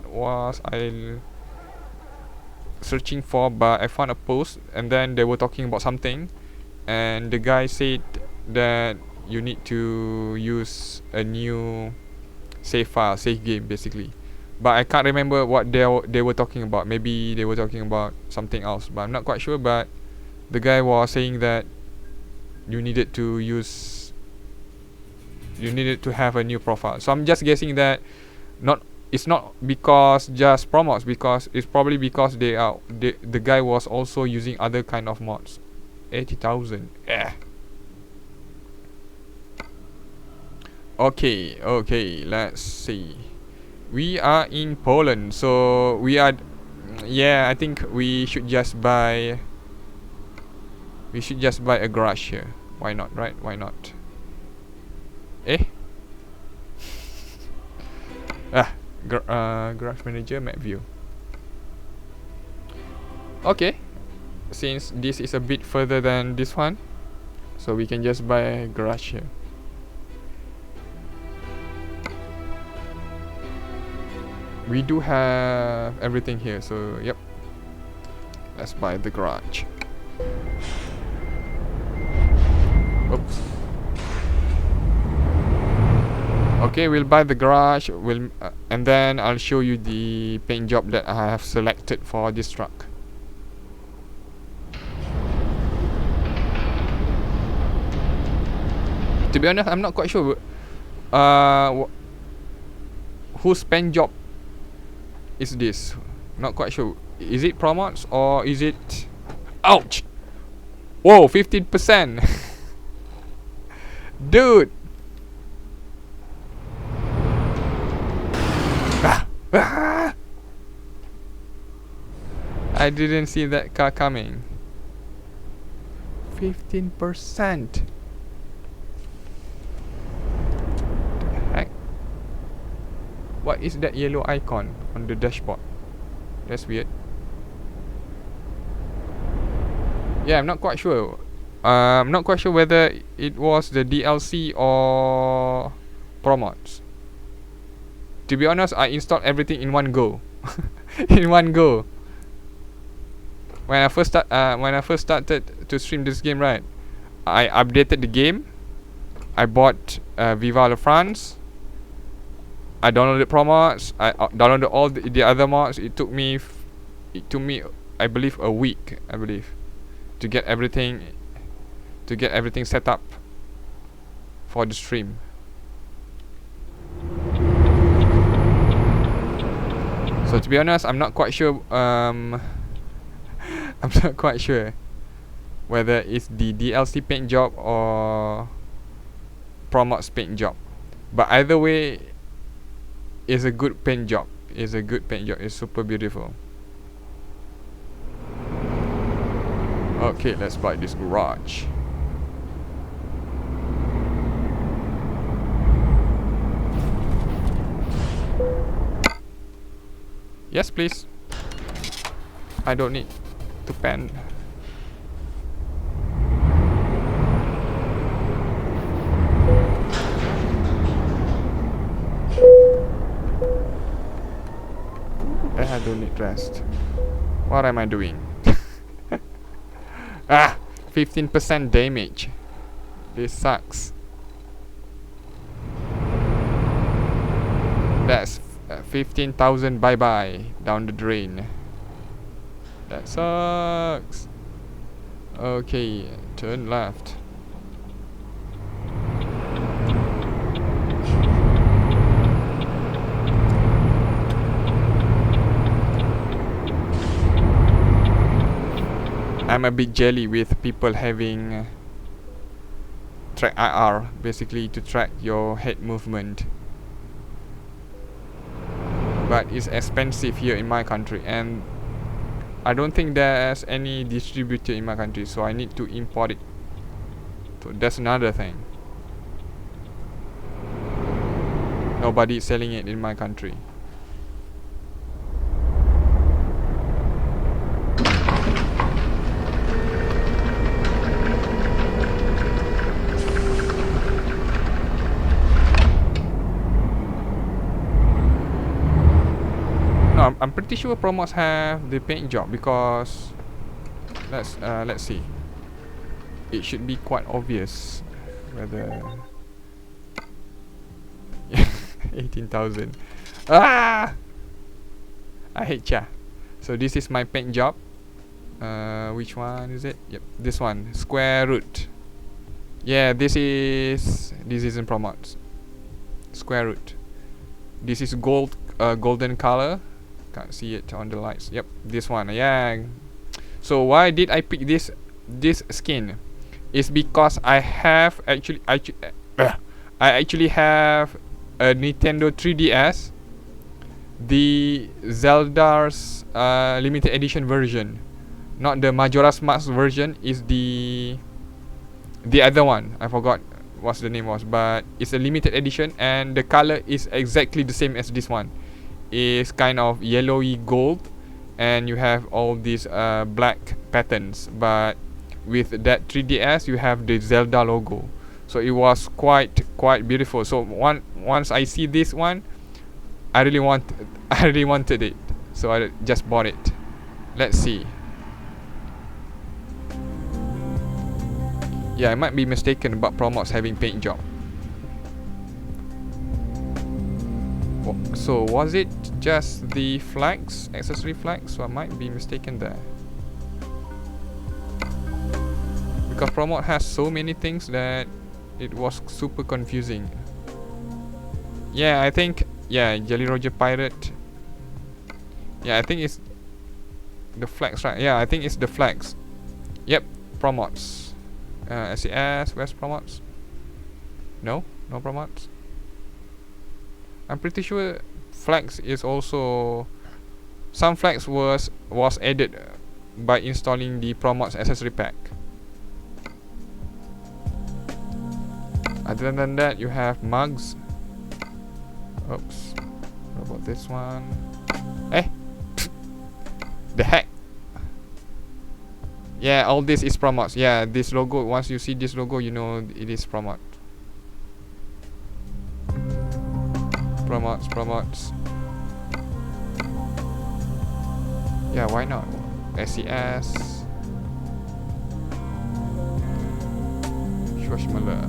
was I searching for, but I found a post and then they were talking about something, and the guy said that you need to use a new save game basically. But I can't remember what they were talking about. Maybe they were talking about something else, but I'm not quite sure. But the guy was saying that you needed to have a new profile. So I'm just guessing that it's not because just Promods, because it's probably because the guy was also using other kind of mods. 80,000. Okay, let's see. We are in Poland, so we are. Yeah, I think we should just buy. We should just buy a garage here. Why not, right? Why not? Garage manager, map view. Okay, since this is a bit further than this one, so we can just buy a garage here. We do have everything here, so yep. Let's buy the garage. Oops. Okay, we'll buy the garage. and then I'll show you the paint job that I have selected for this truck. To be honest, I'm not quite sure whose paint job is this. Not quite sure. Is it Promods or is it... Ouch! Whoa, 15%! Dude! I didn't see that car coming. 15%. What is that yellow icon on the dashboard? That's weird. Yeah, I'm not quite sure. I'm not quite sure whether it was the DLC or Promods. To be honest, I installed everything in one go. In one go. When I first started to stream this game, right? I updated the game. I bought Vive la France. I downloaded Promods. I downloaded all the other mods. It took me, I believe, a week. I believe, to get everything set up for the stream. So to be honest, I'm not quite sure. I'm not quite sure whether it's the DLC paint job or Promods paint job. But either way, it's a good paint job. It's a good paint job. It's super beautiful. Okay, let's buy this garage. Yes, please. I don't need to pen. I don't need rest. What am I doing? 15% damage. This sucks. That's 15,000 bye-bye down the drain. That sucks. Okay, turn left. I'm a bit jelly with people having track IR, basically to track your head movement. But it's expensive here in my country, and I don't think there's any distributor in my country, so I need to import it. So that's another thing. Nobody is selling it in my country. No, I'm pretty sure Promods have the paint job, because let's see. It should be quite obvious whether 18,000. I hate ya. So this is my paint job. Which one is it? Yep, this one. Square root. Yeah, this isn't Promods. Square root. This is golden color. Can't see it on the lights. Yep, this one. Yeah. So why did I pick this skin? It's because I actually have a Nintendo 3DS, the Zelda's limited edition version, not the Majora's Mask version. Is the other one. I forgot what the name was, but it's a limited edition, and the color is exactly the same as this one. It's kind of yellowy gold, and you have all these black patterns, but with that 3DS you have the Zelda logo. So it was quite beautiful. So once I see this one, I really wanted it, so I just bought it. Let's see. Yeah, I might be mistaken about Promods having paint job. So was it just the flags, accessory flags? So I might be mistaken there. Because Promods has so many things that it was super confusing. Yeah, I think, yeah, Jelly Roger Pirate. Yeah, I think it's the flags, right? Yeah, I think it's the flags. Yep, Promods. SES, where's Promods? No Promods. I'm pretty sure flags is also, some flags was added by installing the Promods accessory pack. Other than that, you have mugs. Oops. What about this one? Eh? The heck? Yeah, all this is Promods. Yeah, this logo, once you see this logo, you know it is Promods. Promods. Yeah, why not? SES. Schwarzmüller.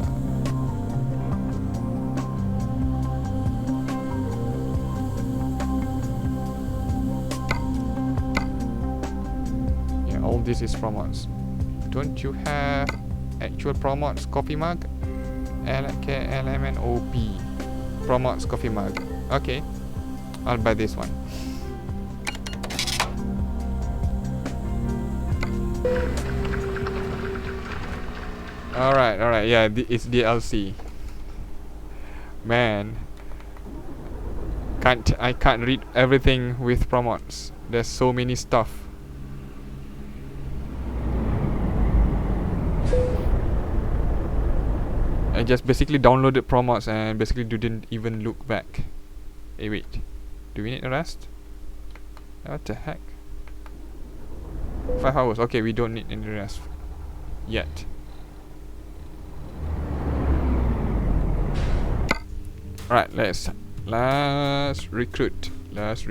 Yeah, all this is Promods. Don't you have actual Promods coffee mug? LMNOP. Promods coffee mug. Okay, I'll buy this one. Alright, yeah, it's DLC. Man, I can't read everything with Promods. There's so many stuff. I just basically downloaded Promods and basically didn't even look back. Hey, wait. Do we need a rest? What the heck? 5 hours. Okay, we don't need any rest yet. Alright, let's recruit. Where's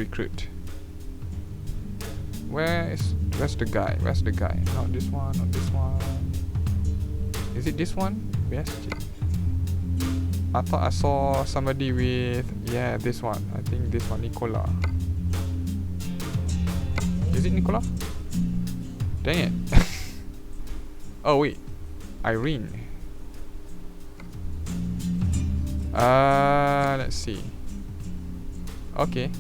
the guy? Not this one. Is it this one? Yes. I thought I saw somebody with, yeah, this one. I think this one, Nicola. Is it Nicola? Dang it. Oh wait, Irene. Let's see. Okay.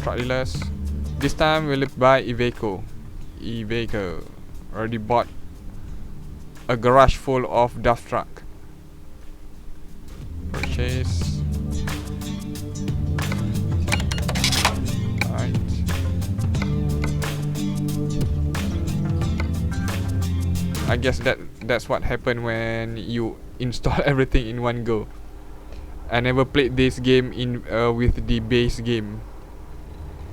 Truck dealers. This time we'll buy Iveco. Already bought a garage full of DAF truck. Purchase. Right. I guess that's what happened when you install everything in one go. I never played this game in with the base game.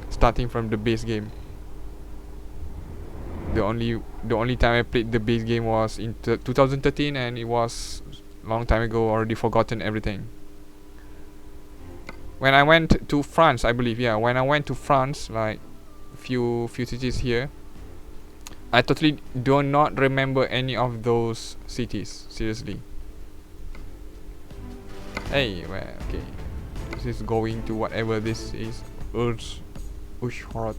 Starting from the base game. The only time I played the base game was in 2013, and it was a long time ago. Already forgotten everything. When I went to France, I believe, yeah, when I went to France, like few cities here, I totally do not remember any of those cities. Seriously. Hey, well, okay. This is going to whatever this is. Ushhort.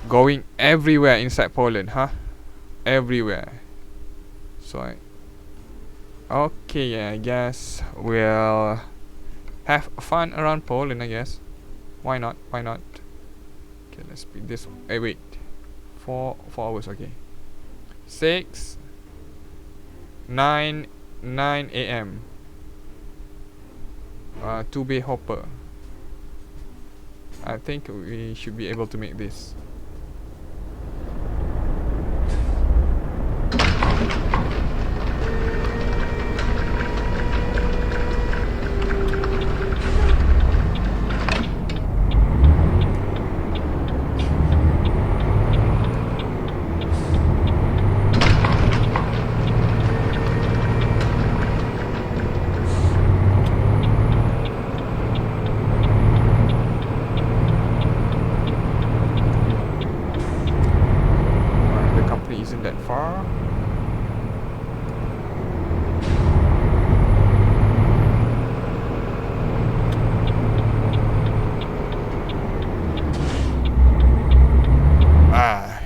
Going everywhere inside Poland, huh? Everywhere. So okay, yeah, I guess we'll have fun around Poland, I guess. Why not? Okay, let's pick this. Hey, wait. 4 hours, okay. 9 a.m. 2-bay hopper. I think we should be able to make this. car.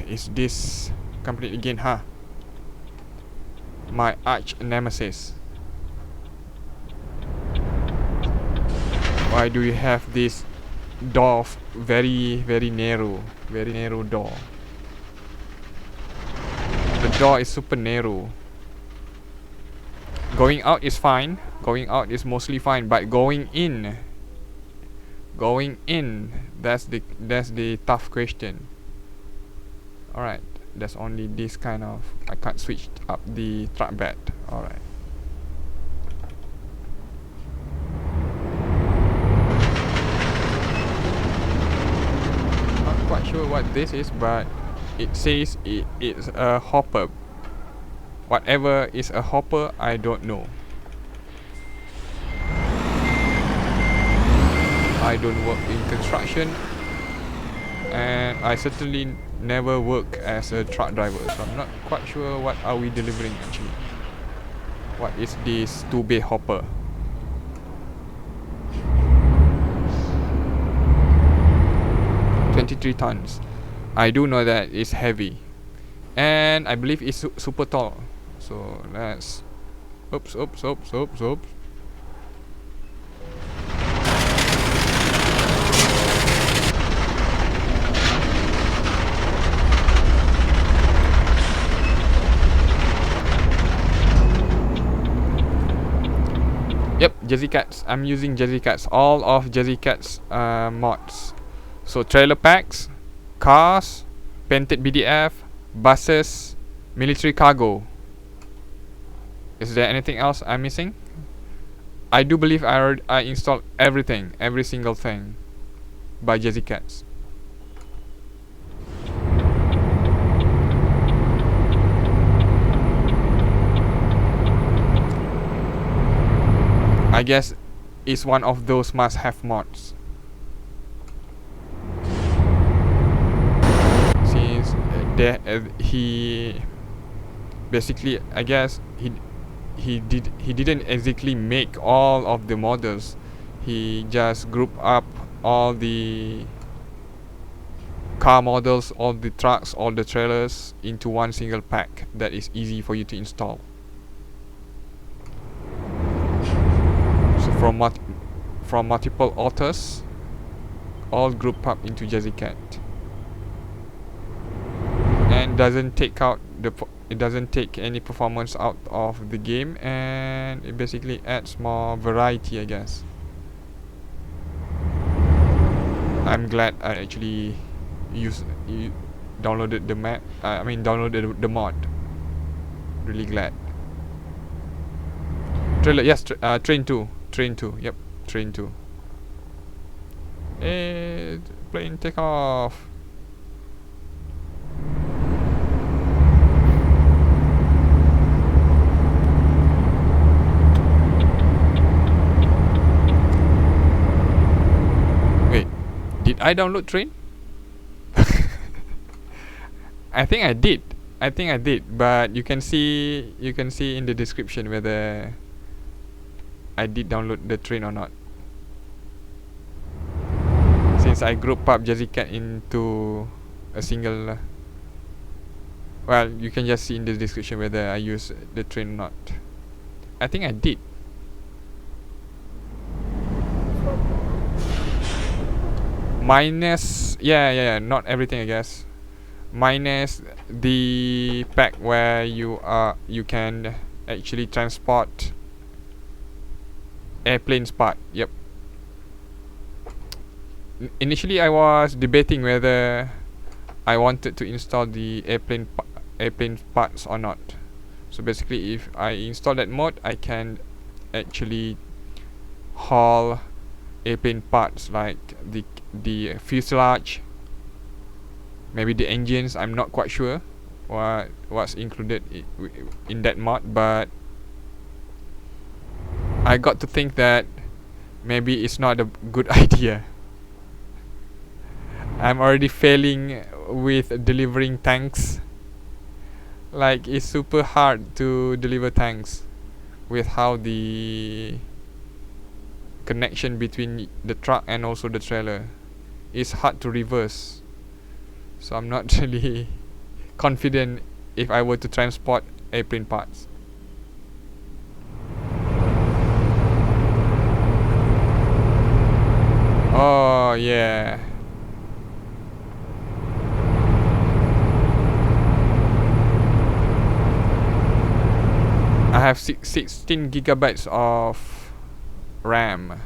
Is this company again, huh? My arch nemesis. Why do you have this door very narrow door? The door is super narrow. Going out is fine. Going out is mostly fine, but going in, that's the tough question. Alright, there's only this kind of, I can't switch up the trackpad. Alright. Not quite sure what this is, but it says it's a hopper. Whatever is a hopper, I don't know. I don't work in construction, and I certainly never work as a truck driver, so I'm not quite sure what are we delivering actually. What is this 2-bay hopper? $23 tons. I do know that it's heavy, and I believe it's super tall. So let's oops. Yep, Jazzy Cats. I'm using Jazzy Cats. All of Jazzy Cats mods. So trailer packs, cars, painted BDF, buses, military cargo. Is there anything else I'm missing? I do believe I installed everything, every single thing by Jazzy Cats. I guess it's one of those must-have mods. Since he basically, I guess he didn't exactly make all of the models. He just grouped up all the car models, all the trucks, all the trailers into one single pack that is easy for you to install. So from multiple authors, all grouped up into Jazzy Cat, and doesn't take any performance out of the game, and it basically adds more variety, I guess. I'm glad I actually downloaded the map. Downloaded the mod. Really glad. Trailer, yes. Train 2. Yep, Train 2. And plane take off. Wait, did I download Train? I think I did, but you can see in the description whether I did download the Train or not. Since I grouped up Jazzy Cat into a single, well, you can just see in the description whether I use the Train or not. I think I did. Minus, yeah, not everything, I guess. Minus the pack where you can actually transport airplanes part. Yep. Initially I was debating whether I wanted to install the airplane parts or not. So basically, if I install that mod, I can actually haul airplane parts like the fuselage, maybe the engines. I'm not quite sure what's included in that mod, but I got to think that maybe it's not a good idea. I'm already failing with delivering tanks. Like, it's super hard to deliver tanks with how the connection between the truck and also the trailer is hard to reverse. So I'm not really confident if I were to transport airplane parts. Oh yeah. I have 16 gigabytes of RAM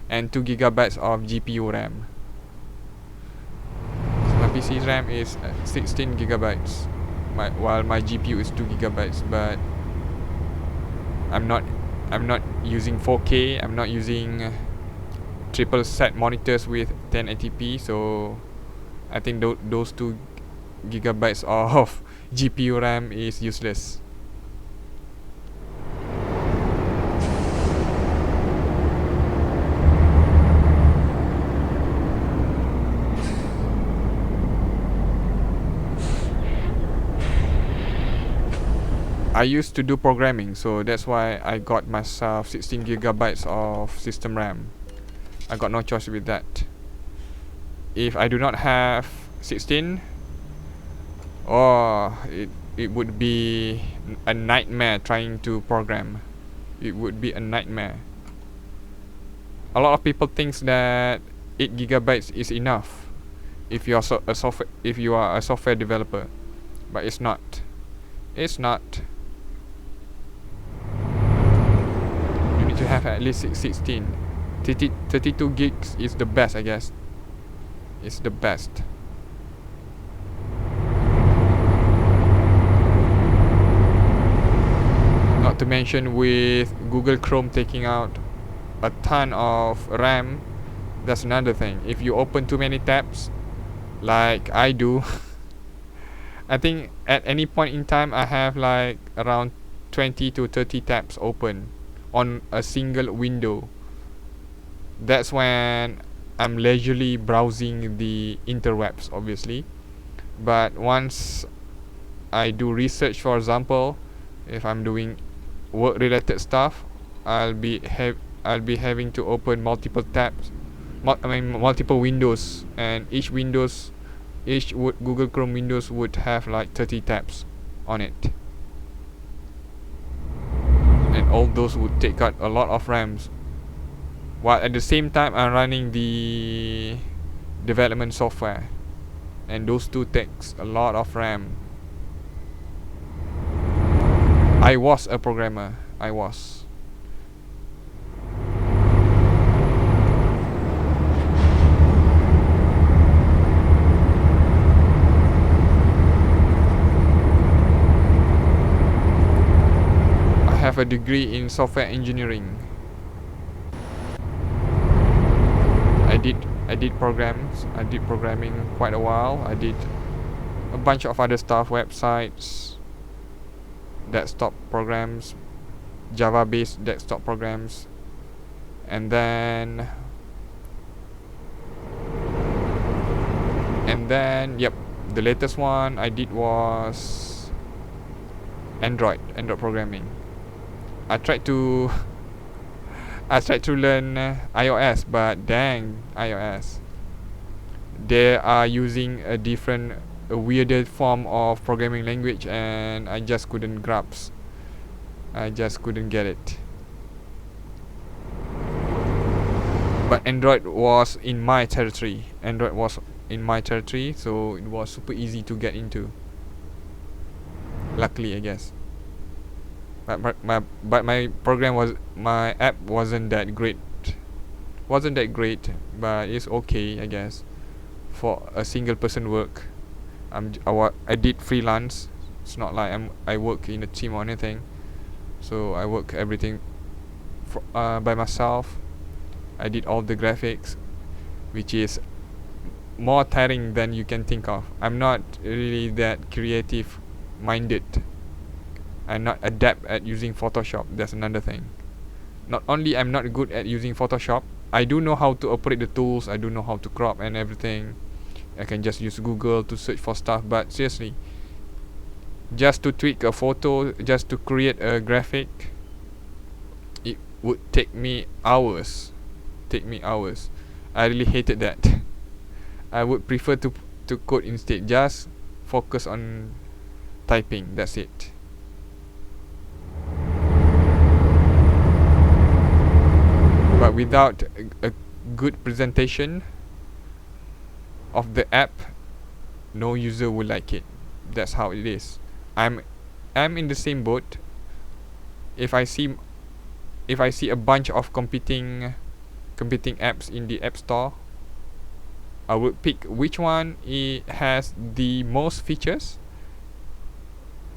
and 2 gigabytes of GPU RAM. So my PC's RAM is 16 gigabytes, while my GPU is 2 gigabytes. But I'm not using 4K. I'm not using triple set monitors with 1080p. So I think those 2 gigabytes of GPU RAM is useless. I used to do programming, so that's why I got myself 16 gigabytes of system RAM. I got no choice with that. If I do not have 16, it would be a nightmare trying to program. It would be a nightmare. A lot of people thinks that 8 gigabytes is enough if you are a software developer, but it's not. It's not. You need to have at least 16. 32 gigs is the best, I guess. It's the best. Not to mention with Google Chrome taking out a ton of RAM, that's another thing. If you open too many tabs, like I do, I think at any point in time I have like around 20 to 30 tabs open on a single window. That's when I'm leisurely browsing the interwebs, obviously. But once I do research, for example, if I'm doing work related stuff, I'll be having to open multiple tabs, multiple windows, and each Google Chrome windows would have like 30 tabs on it, and all those would take out a lot of RAMs, while at the same time I'm running the development software, and those two takes a lot of RAM. I was a programmer. I was. I have a degree in software engineering. I did programs. I did programming quite a while. I did a bunch of other stuff, websites, desktop programs, Java-based desktop programs, and then yep, the latest one I did was Android programming. I tried to learn iOS, but dang, iOS, they are using a weirder form of programming language, and I just couldn't grasp. I just couldn't get it. But Android was in my territory. So it was super easy to get into. Luckily, I guess. But my app wasn't that great. But it's okay, I guess, for a single person work. I did freelance. It's not like I work in a team or anything. So I work everything by myself. I did all the graphics, which is more tiring than you can think of. I'm not really that creative minded. I'm not adept at using Photoshop. That's another thing. Not only I'm not good at using Photoshop, I do know how to operate the tools. I do know how to crop and everything. I can just use Google to search for stuff. But seriously, just to tweak a photo, just to create a graphic, it would take me hours. I really hated that. I would prefer to code instead. Just focus on typing, that's it. But without a good presentation of the app, no user will like it. That's how it is. I'm in the same boat. If I see a bunch of competing apps in the App Store, I would pick which one has the most features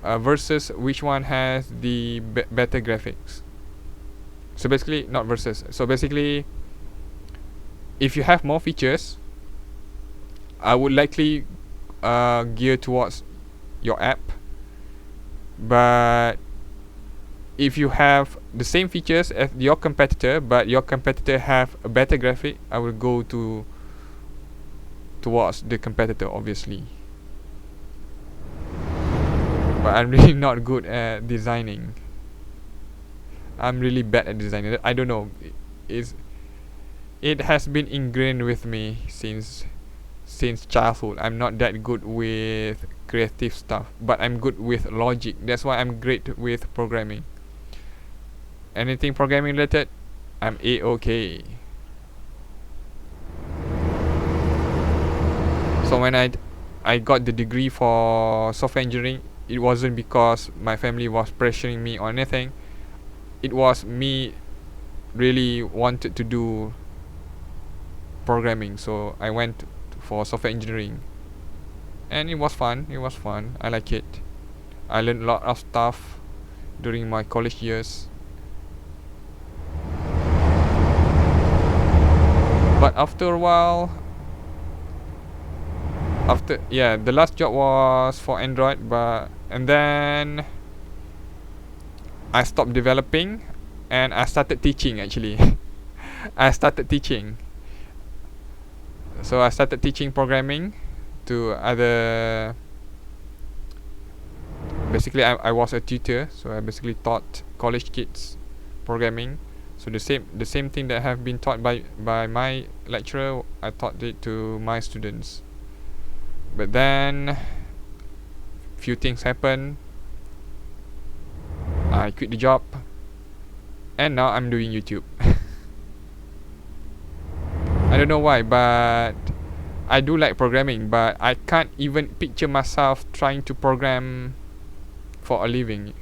versus which one has the better graphics. So basically, not versus. So basically, if you have more features, I would likely gear towards your app. But if you have the same features as your competitor, but your competitor have a better graphic, I will go towards the competitor, obviously. But I'm really not good at designing. I'm really bad at designing. I don't know. It has been ingrained with me since childhood. I'm not that good with creative stuff, but I'm good with logic. That's why I'm great with programming. Anything programming related, I'm A-okay. So when I got the degree for software engineering, it wasn't because my family was pressuring me or anything. It was me really wanted to do programming, so I went for software engineering, and it was fun. I like it. I learned a lot of stuff during my college years. But after a while, the last job was for Android, and then I stopped developing and I started teaching actually. I started teaching. So I started teaching programming to other. Basically, I was a tutor, so I basically taught college kids programming. So the same thing that have been taught by my lecturer, I taught it to my students. But then few things happened. I quit the job, and now I'm doing YouTube. I don't know why, but I do like programming, but I can't even picture myself trying to program for a living.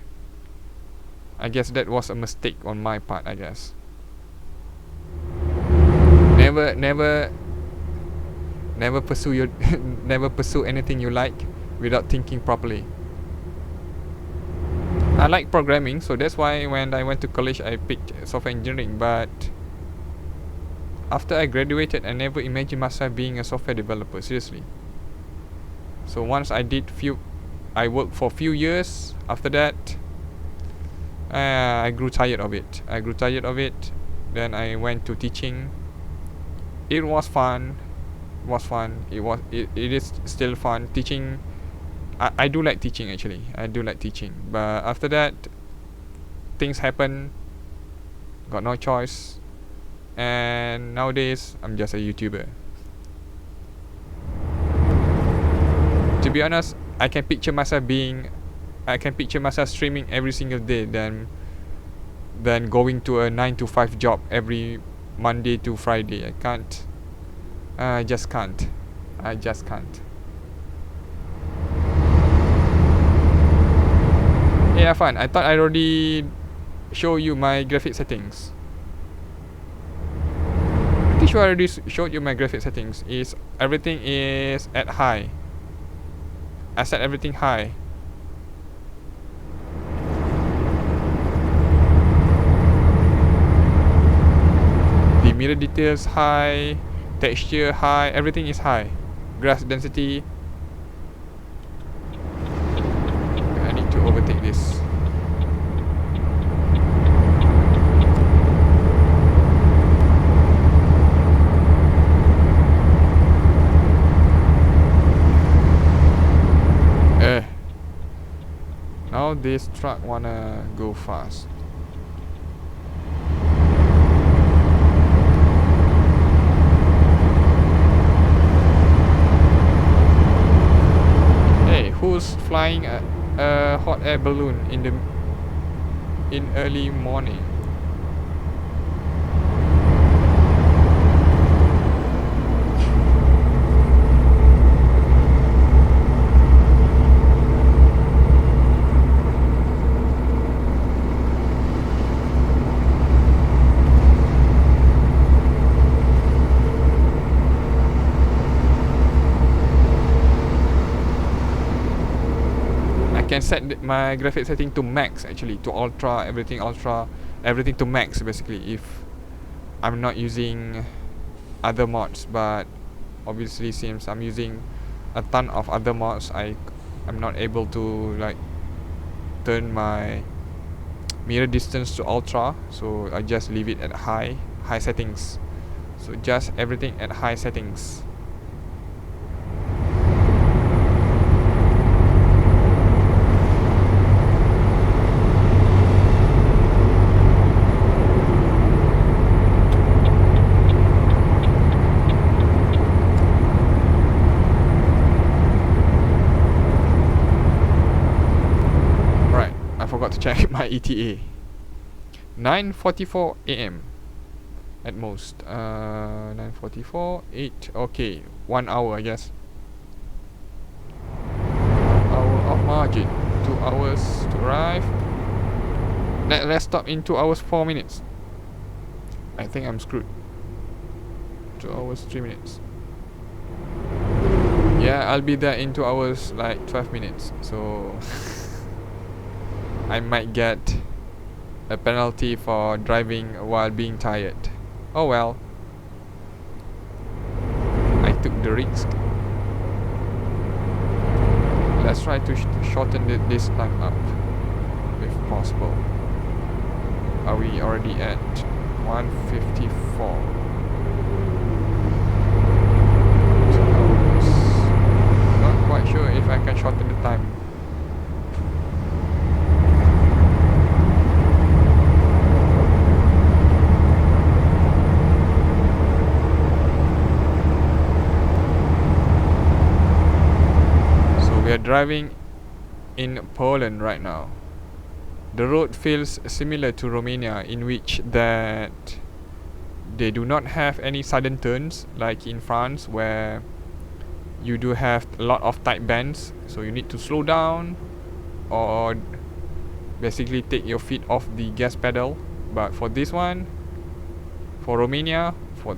I guess that was a mistake on my part, I guess. Never pursue never pursue anything you like without thinking properly. I like programming, so that's why when I went to college I picked software engineering, but after I graduated I never imagined myself being a software developer, seriously. So once I worked for a few years. After that I grew tired of it. Then I went to teaching. It was fun. It is still fun teaching. I do like teaching actually. But after that, things happen. Got no choice. And nowadays, I'm just a YouTuber. To be honest, I can picture myself streaming every single day than going to a 9-to-5 job every Monday to Friday. I just can't. Yeah, fun. I thought I already show you my graphic settings. Pretty sure I already showed you my graphic settings. Everything is at high. I set everything high. The mirror details high, texture high, everything is high. Grass density. I need to overtake this. Somehow this truck wanna go fast. Hey, who's flying a hot air balloon in early morning? Can set my graphic setting to max, actually, to ultra, everything to max basically, if I'm not using other mods. But obviously since I'm using a ton of other mods, I'm not able to like turn my mirror distance to ultra, so I just leave it at high settings. So just everything at high settings. To check my ETA. 9:44 AM at most. 9:44, 8. Okay, 1 hour, I guess. Hour of margin. 2 hours to arrive. Let's stop in 2 hours 4 minutes. I think I'm screwed. 2 hours 3 minutes. Yeah, I'll be there in 2 hours like 12 minutes. So I might get a penalty for driving while being tired. Oh well. I took the risk. Let's try to shorten this time up, if possible. Are we already at 1:54? 2 hours. Not quite sure if I can shorten the time. We are driving in Poland right now. The road feels similar to Romania, in which that they do not have any sudden turns like in France, where you do have a lot of tight bends, so you need to slow down or basically take your feet off the gas pedal. But for this one, for Romania,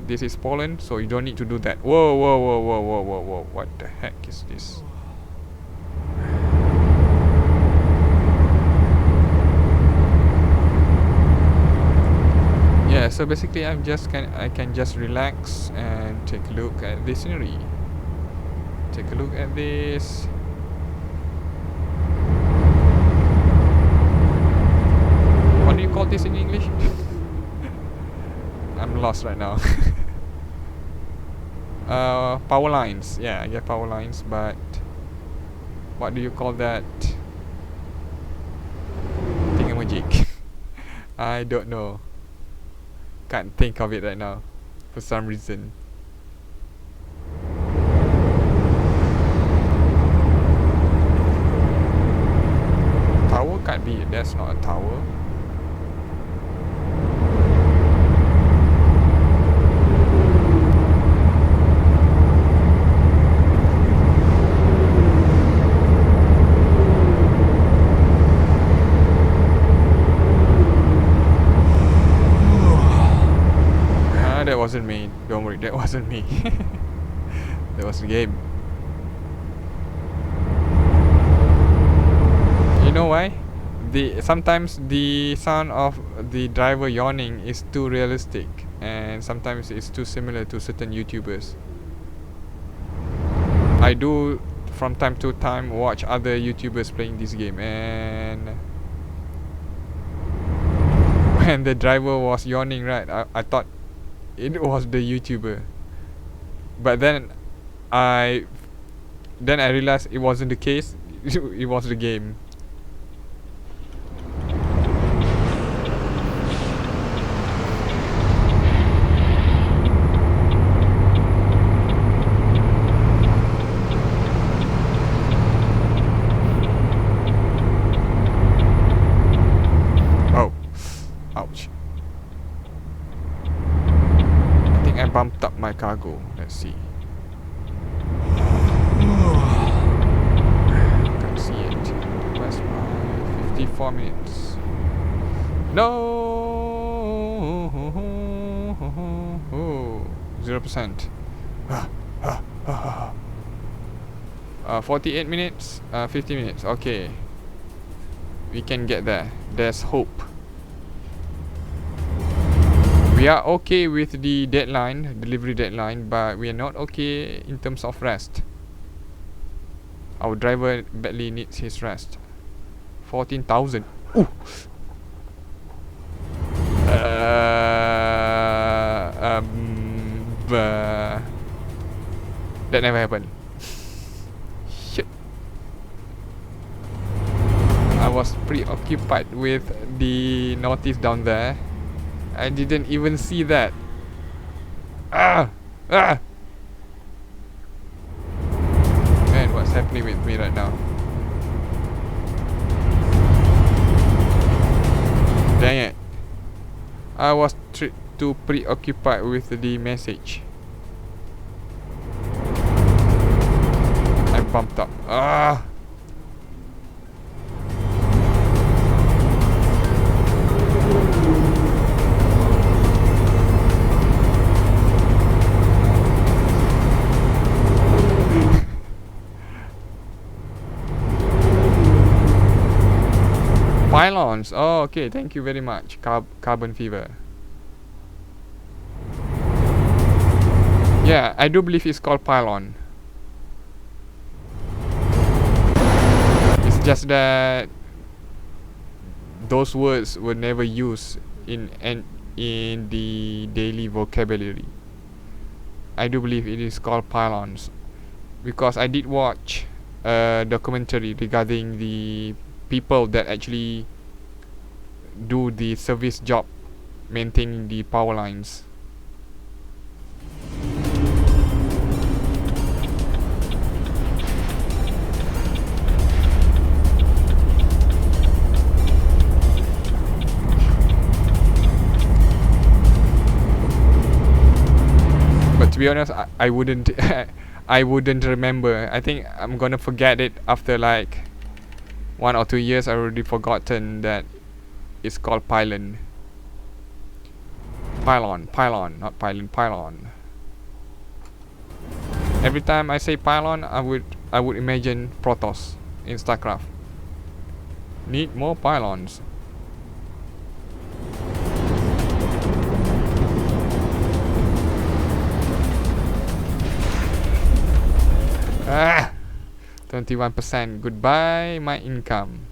this is Poland, so you don't need to do that. Whoa, whoa, whoa, whoa, whoa, whoa, whoa! What the heck is this? Yeah, so basically I can just relax and take a look at the scenery. Take a look at this. What do you call this in English? I'm lost right now. Power lines. Yeah, I get power lines, but what do you call that? Thingamajig. I don't know. Can't think of it right now for some reason. Tower can't be. That's not a tower. That wasn't me. Don't worry, that wasn't me. That was the game. You know why? Sometimes the sound of the driver yawning is too realistic, and sometimes it's too similar to certain YouTubers. I do from time to time watch other YouTubers playing this game, and when the driver was yawning, right, I thought it was the YouTuber, but then I realized it wasn't the case. It was the game. minutes. No. 0%. 48 minutes. 50 minutes. Okay. We can get there. There's hope. We are okay with the deadline, delivery deadline, but we are not okay in terms of rest. Our driver badly needs his rest. 14,000. Ooh. That never happened. Shit. I was preoccupied with the notice down there. I didn't even see that. Man, what's happening with me right now? Dang it. I was too preoccupied with the message. I'm pumped up. Pylons. Oh, okay. Thank you very much. Carbon fever. Yeah, I do believe it's called pylon. It's just that those words were never used in the daily vocabulary. I do believe it is called pylons because I did watch a documentary regarding the people that actually do the service job maintaining the power lines. But to be honest, I wouldn't I wouldn't remember. I think I'm gonna forget it after like 1 or 2 years. I already forgotten that it's called pylon. Pylon, not pylon, pylon. Every time I say pylon, I would imagine Protoss in StarCraft. Need more pylons. Ah, 21%. Goodbye, my income.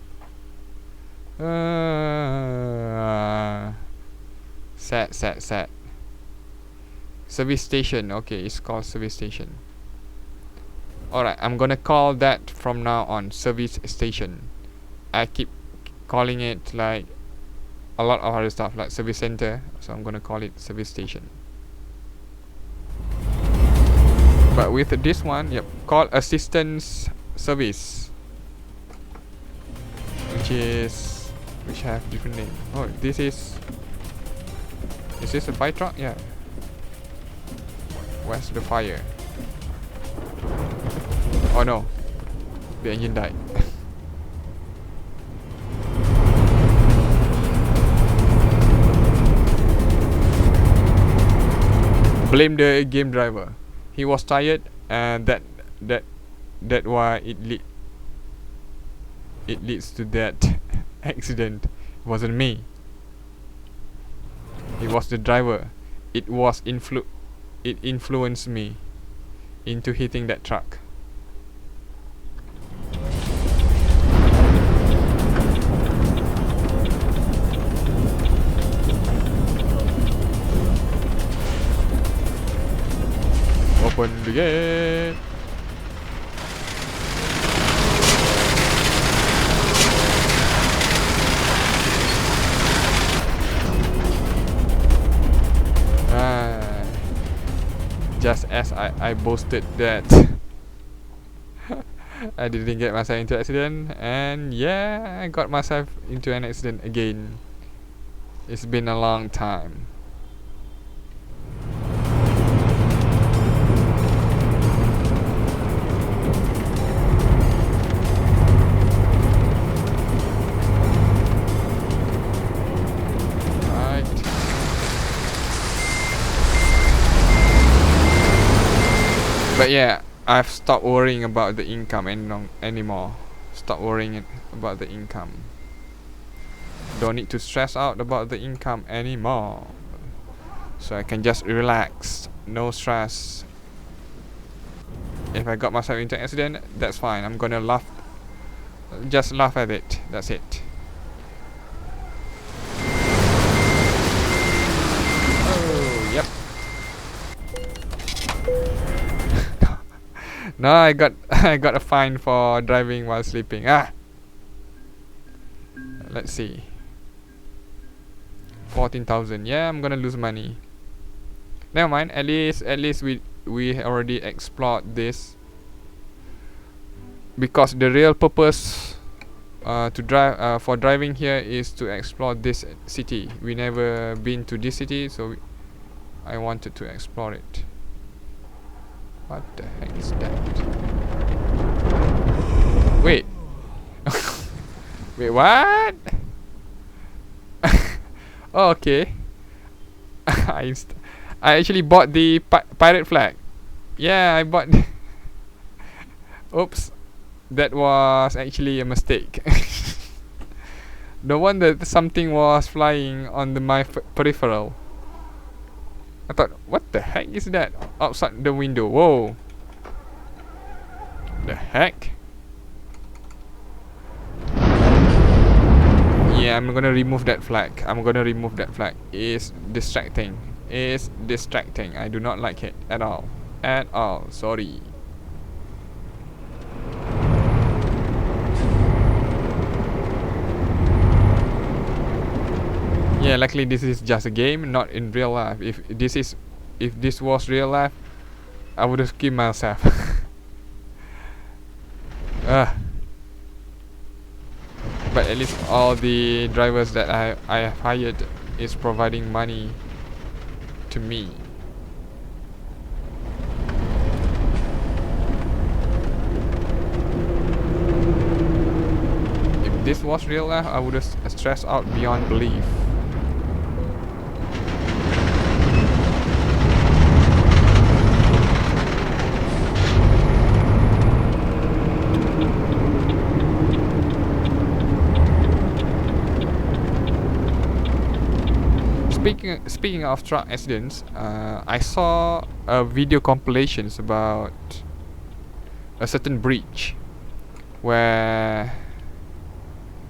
Sad. Service station. Okay, it's called service station. Alright, I'm gonna call that from now on service station. I keep calling it like a lot of other stuff like service center, so I'm gonna call it service station. But with this one, yep, call assistance service, which have different name. Oh, is this a fire truck? Yeah. Where's the fire? Oh no, the engine died. Blame the game driver. He was tired, and that why it leads to that accident. It wasn't me. It was the driver. It influenced me into hitting that truck. Open the gate. Just as I boasted that I didn't get myself into an accident, and yeah, I got myself into an accident again. It's been a long time. But yeah, I've stopped worrying about the income anymore. Stop worrying about the income. Don't need to stress out about the income anymore. So I can just relax, no stress. If I got myself into an accident, that's fine. I'm gonna laugh, just laugh at it. That's it. Oh, yep. No, I got a fine for driving while sleeping. Let's see. 14,000. Yeah, I'm gonna lose money. Never mind. At least we already explored this. Because the real purpose to drive for driving here is to explore this city. We never been to this city, so I wanted to explore it. What the heck is that? Wait. Wait, what? Oh, okay. I actually bought the pirate flag. Yeah, I bought. Oops, that was actually a mistake. No wonder something was flying on my peripheral. I thought, what the heck is that outside the window? Whoa. The heck? Yeah, I'm gonna remove that flag. It's distracting. I do not like it at all. Sorry. Yeah, luckily this is just a game, not in real life. If this was real life, I would have killed myself. But at least all the drivers that I have hired is providing money to me. If this was real life, I would have stressed out beyond belief. Speaking of truck accidents, I saw video compilations about a certain bridge where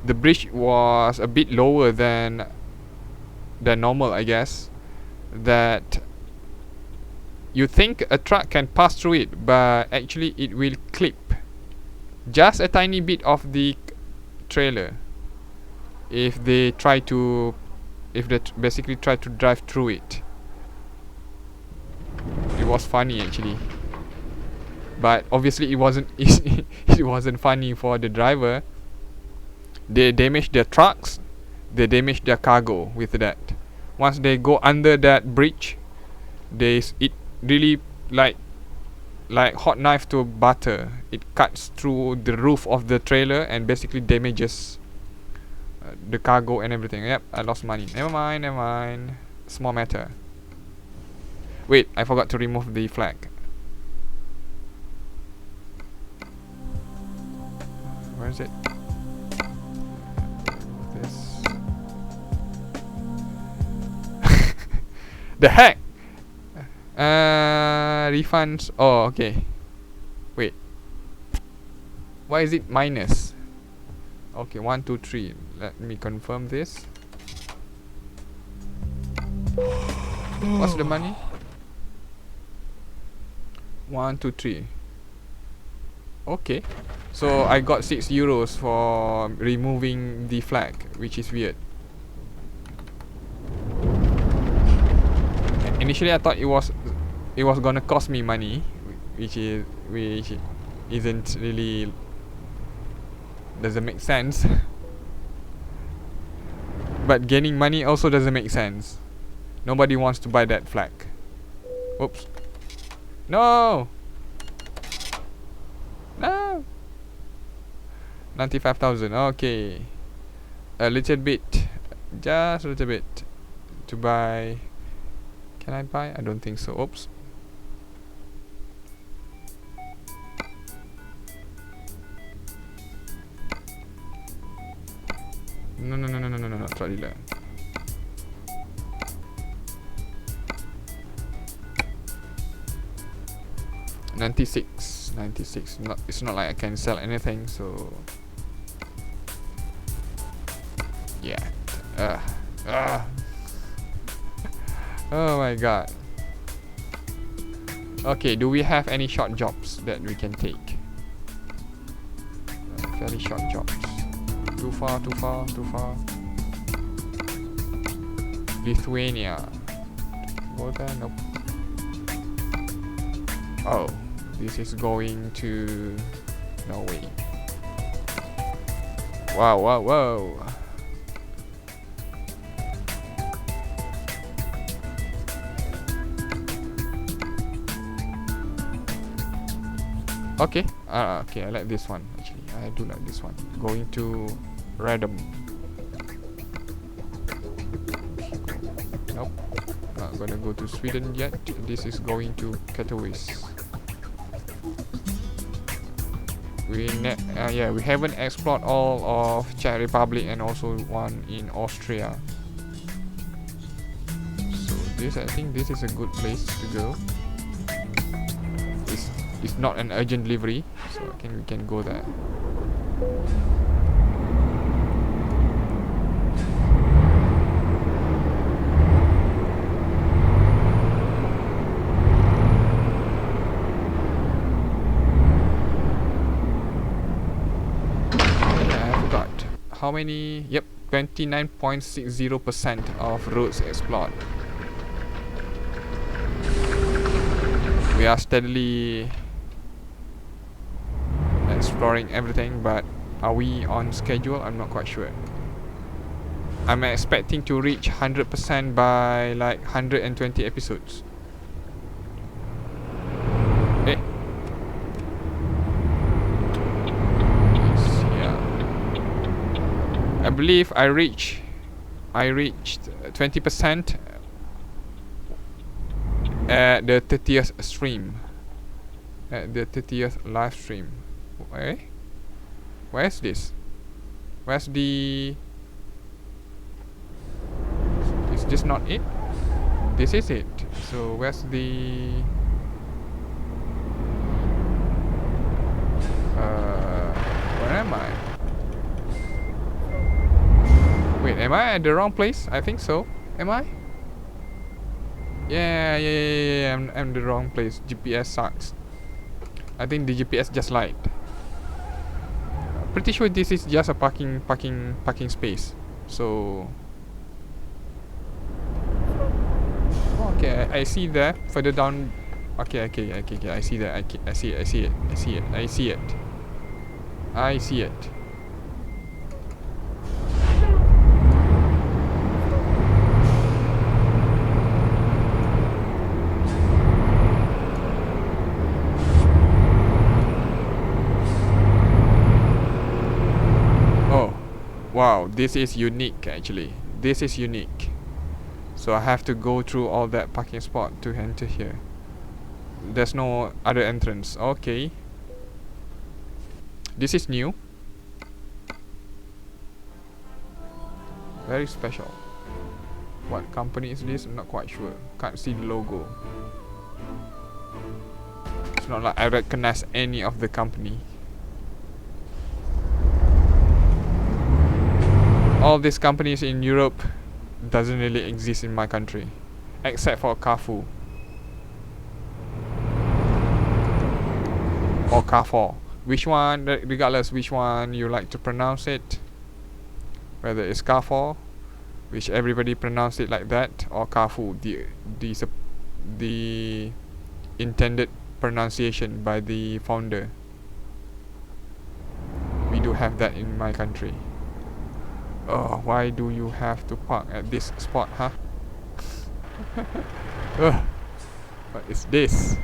the bridge was a bit lower than normal, I guess. That you think a truck can pass through it, but actually it will clip just a tiny bit of the trailer if they basically try to drive through it. It was funny actually, but obviously it wasn't it wasn't funny for the driver. They damaged their trucks, they damaged their cargo with that. Once they go under that bridge, it really like hot knife to butter. It cuts through the roof of the trailer and basically damages the cargo and everything. Yep, I lost money. Never mind. Small matter. Wait, I forgot to remove the flag. Where is it? This. The heck? Refunds. Oh, okay. Wait. Why is it minus? Okay, 1, 2, 3. Let me confirm this. What's the money? 1, 2, 3. Okay. So I got 6 euros for removing the flag, which is weird. Initially I thought it was gonna cost me money, which isn't really, doesn't make sense. But gaining money also doesn't make sense. Nobody wants to buy that flag. Oops. No! 95,000. Okay. A little bit. Just a little bit. To buy. Can I buy? I don't think so. Oops. No, no, no, no, no, no, no, truck dealer. $96. Not, it's not like I can sell anything, so yeah. Oh my god. Okay, do we have any short jobs that we can take? Very short jobs. Too far, too far, too far. Lithuania. Go there? Nope. Oh, this is going to Norway. Wow, wow, wow. Okay, okay, I like this one actually. I do like this one. Going to Radom. Nope, not gonna go to Sweden yet. This is going to Katowice. We haven't explored all of Czech Republic and also one in Austria. So I think this is a good place to go. It's not an urgent delivery, so we can go there. I forgot how many. Yep, 29.60% of roads explored. We are steadily exploring everything, but are we on schedule? I'm not quite sure. I'm expecting to reach 100% by like 120 episodes. Eh? Yeah. I believe I reached 20% at the 30th stream. At the 30th live stream. Where's this? Where's the... Is this not it? This is it. So where's the... Where am I? Wait, am I at the wrong place? I think so. Am I? Yeah, I'm the wrong place. GPS sucks. I think the GPS just lied. Pretty sure this is just a parking space. So okay, I see that further down. Okay, I see that. I see it. Wow, this is unique actually. This is unique. So I have to go through all that parking spot to enter here. There's no other entrance. Okay. This is new. Very special. What company is this? I'm not quite sure. Can't see the logo. It's not like I recognize any of the company. All these companies in Europe doesn't really exist in my country, except for Carrefour or Carrefour. Which one, regardless which one you like to pronounce it, whether it's Carrefour, which everybody pronounce it like that, or Carrefour, the intended pronunciation by the founder. We do have that in my country. Oh, why do you have to park at this spot, huh? What is this?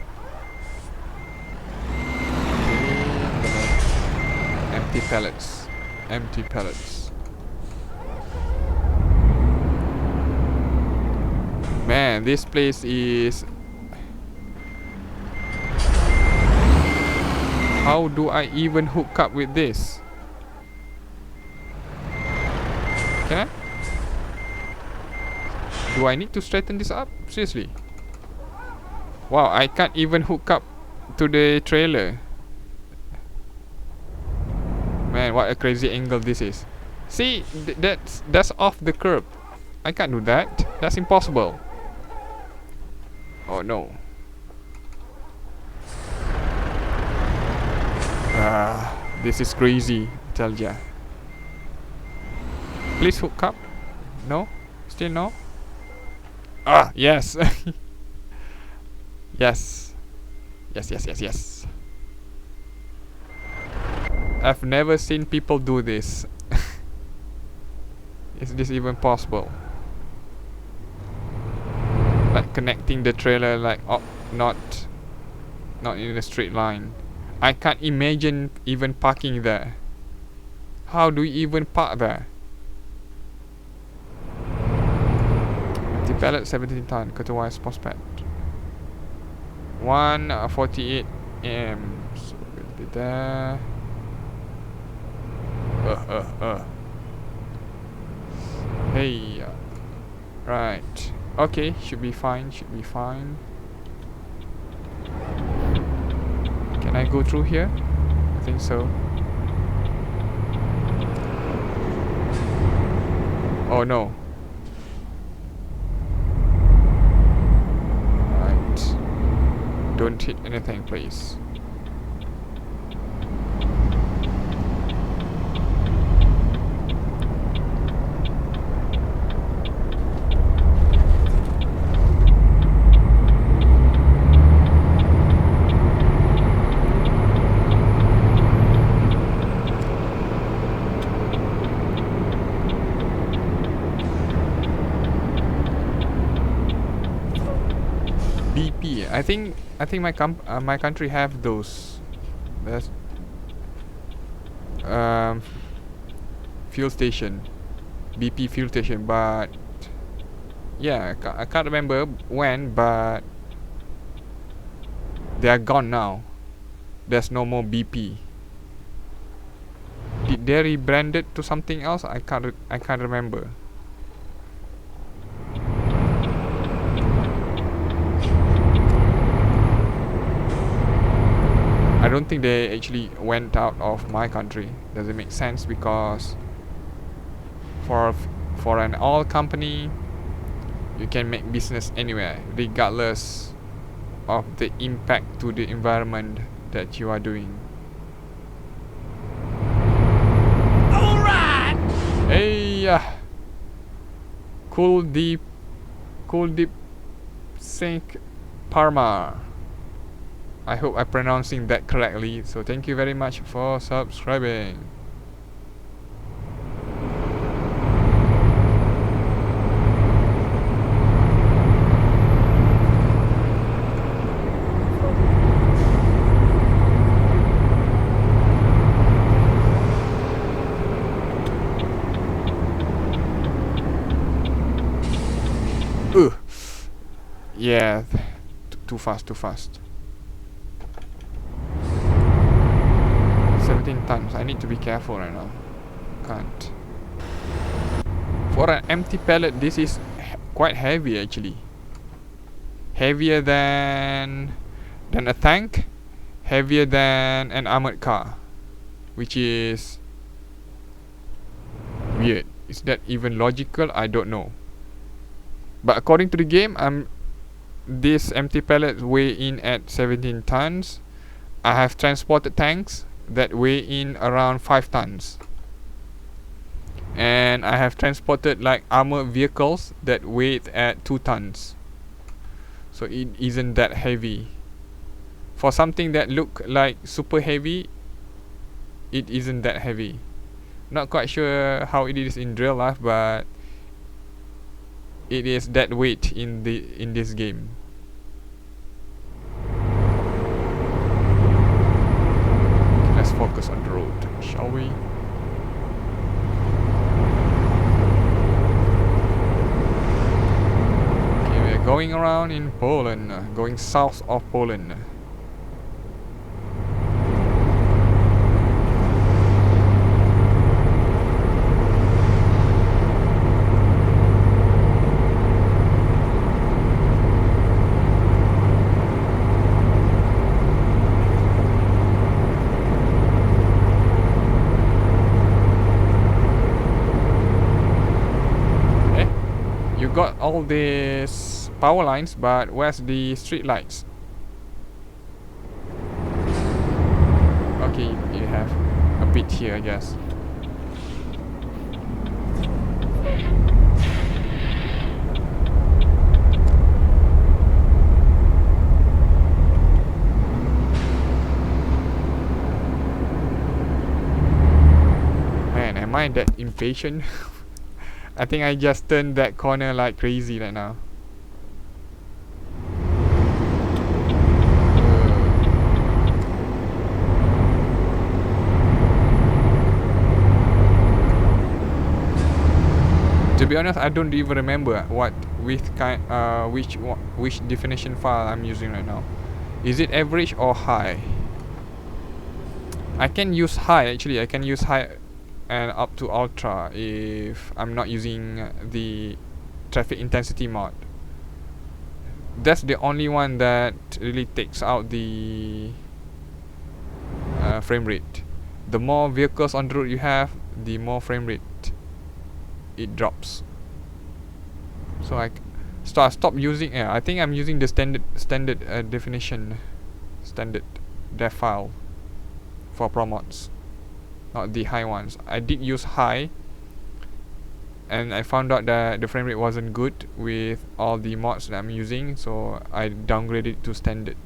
Empty pallets. Empty pallets. Man, this place is... How do I even hook up with this? Can I? Do I need to straighten this up? Seriously? Wow, I can't even hook up to the trailer. Man, what a crazy angle this is. See, that's off the curb. I can't do that. That's impossible. Oh no. This is crazy, tell ya. Please hook up. No? Still no? Ah, yes. Yes. Yes. I've never seen people do this. Is this even possible? Like connecting the trailer like not in a straight line. I can't imagine even parking there. How do you even park there? The pallet 17 ton, Kotawise prospect. 1:48 AM. So we'll be there. Hey. Right. Okay, should be fine. Can I go through here? I think so. Oh no. Right. Don't hit anything, please. BP. I think my country have those. That's fuel station, BP fuel station. But yeah, I can't remember when, but they are gone now. There's no more BP. Did they rebrand it to something else? I can't remember. I don't think they actually went out of my country. Does it make sense? Because for an oil company, you can make business anywhere, regardless of the impact to the environment that you are doing. Alright! Hey, Cool Deep Sink Parma. I hope I'm pronouncing that correctly. So thank you very much for subscribing. Yeah, too fast. 17 tons. I need to be careful right now. Can't. For an empty pallet, this is quite heavy actually. Heavier than a tank. Heavier than an armored car. Which is weird. Is that even logical? I don't know. But according to the game, this empty pallet weigh in at 17 tons. I have transported tanks that weigh in around 5 tons. And I have transported like armored vehicles that weigh at 2 tons. So it isn't that heavy. For something that look like super heavy, it isn't that heavy. Not quite sure how it is in real life, but it is that weight in this game. Let's focus on the road, shall we? Okay, we're going around in Poland, going south of Poland. got all these power lines, but where's the street lights? Okay, you have a bit here, I guess. Man, am I that impatient? I think I just turned that corner like crazy right now. To be honest, I don't even remember which definition file I'm using right now. Is it average or high? I can use high actually. I can use high and up to ultra if I'm not using the traffic intensity mod. That's the only one that really takes out the frame rate. The more vehicles on the road you have, the more frame rate it drops. So I stop using. I think I'm using the standard definition, standard def file for Promods, not the high ones. I did use high, and I found out that the frame rate wasn't good with all the mods that I'm using, so I downgraded to standard.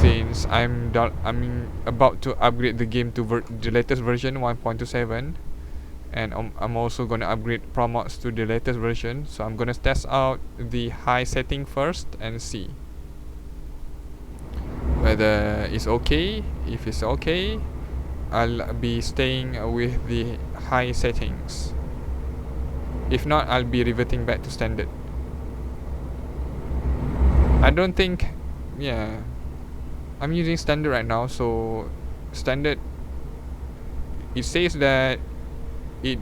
Since I'm about to upgrade the game to the latest version 1.27, and I'm also gonna upgrade Promods to the latest version, so I'm gonna test out the high setting first and see whether it's okay. If it's okay, I'll be staying with the high settings. If not, I'll be reverting back to standard. I don't think, yeah, I'm using standard right now, so standard, it says that it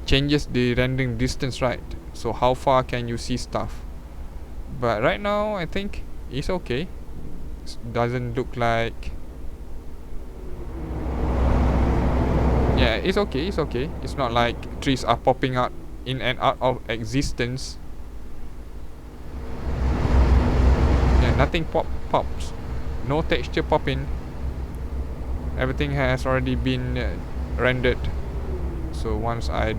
changes the rendering distance, right? So how far can you see stuff? But right now I think it's okay. It doesn't look like, yeah, it's okay. It's not like trees are popping out in and out of existence. Yeah, nothing pops. No texture popping. Everything has already been rendered. So once I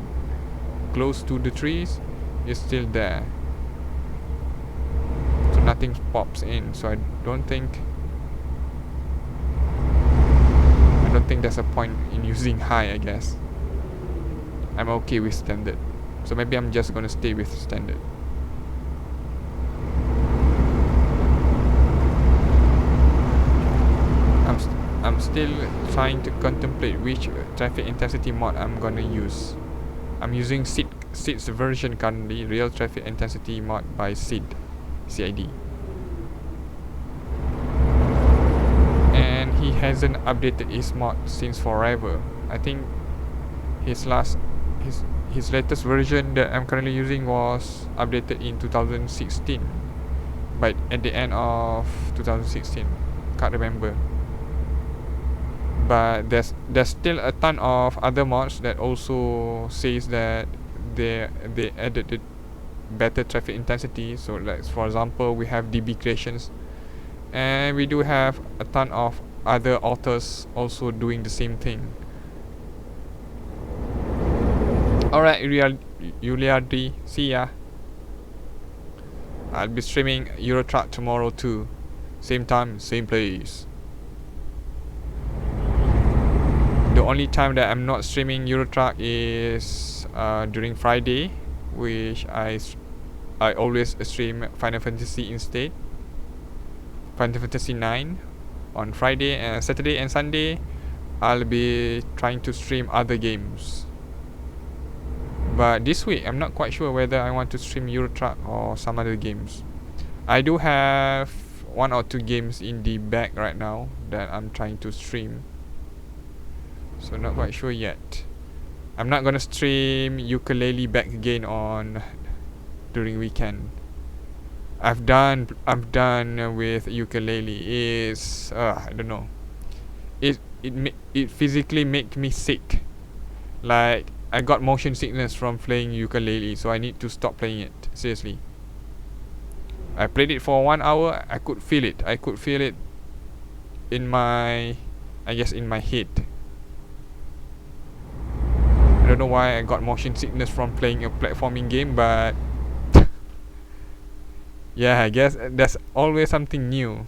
close to the trees, it's still there. So nothing pops in. So I don't think there's a point in using high, I guess. I'm okay with standard. So maybe I'm just gonna stay with standard. I'm still trying to contemplate which traffic intensity mod I'm gonna use. I'm using SID's version currently, Real Traffic Intensity Mod by CID. And he hasn't updated his mod since forever. I think his latest version that I'm currently using was updated in 2016. But at the end of 2016, can't remember. But there's still a ton of other mods that also says that they added the better traffic intensity. So like for example, we have DB creations, and we do have a ton of other authors also doing the same thing. Alright, Yuliardi, see ya. I'll be streaming Eurotrack tomorrow too. Same time, same place. The only time that I'm not streaming Eurotrack is during Friday, which I always stream Final Fantasy instead. Final Fantasy 9 on Friday, and Saturday and Sunday I'll be trying to stream other games. But this week I'm not quite sure whether I want to stream Eurotrack or some other games. I do have 1 or 2 games in the bag right now that I'm trying to stream. So not quite sure yet. I'm not gonna stream ukulele back again during weekend. I'm done with ukulele. Is I don't know. It physically make me sick. Like I got motion sickness from playing ukulele, so I need to stop playing it. Seriously. I played it for 1 hour. I could feel it. I could feel it in my, I guess, in my head. I don't know why I got motion sickness from playing a platforming game, but yeah, I guess there's always something new.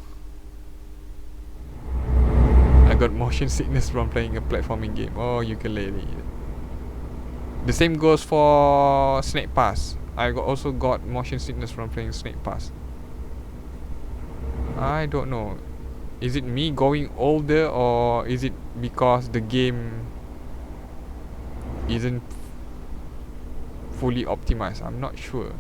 I got motion sickness from playing a platforming game. Oh, ukulele. The same goes for Snake Pass. I also got motion sickness from playing Snake Pass. I don't know. Is it me going older, or is it because the game isn't fully optimized? I'm not sure.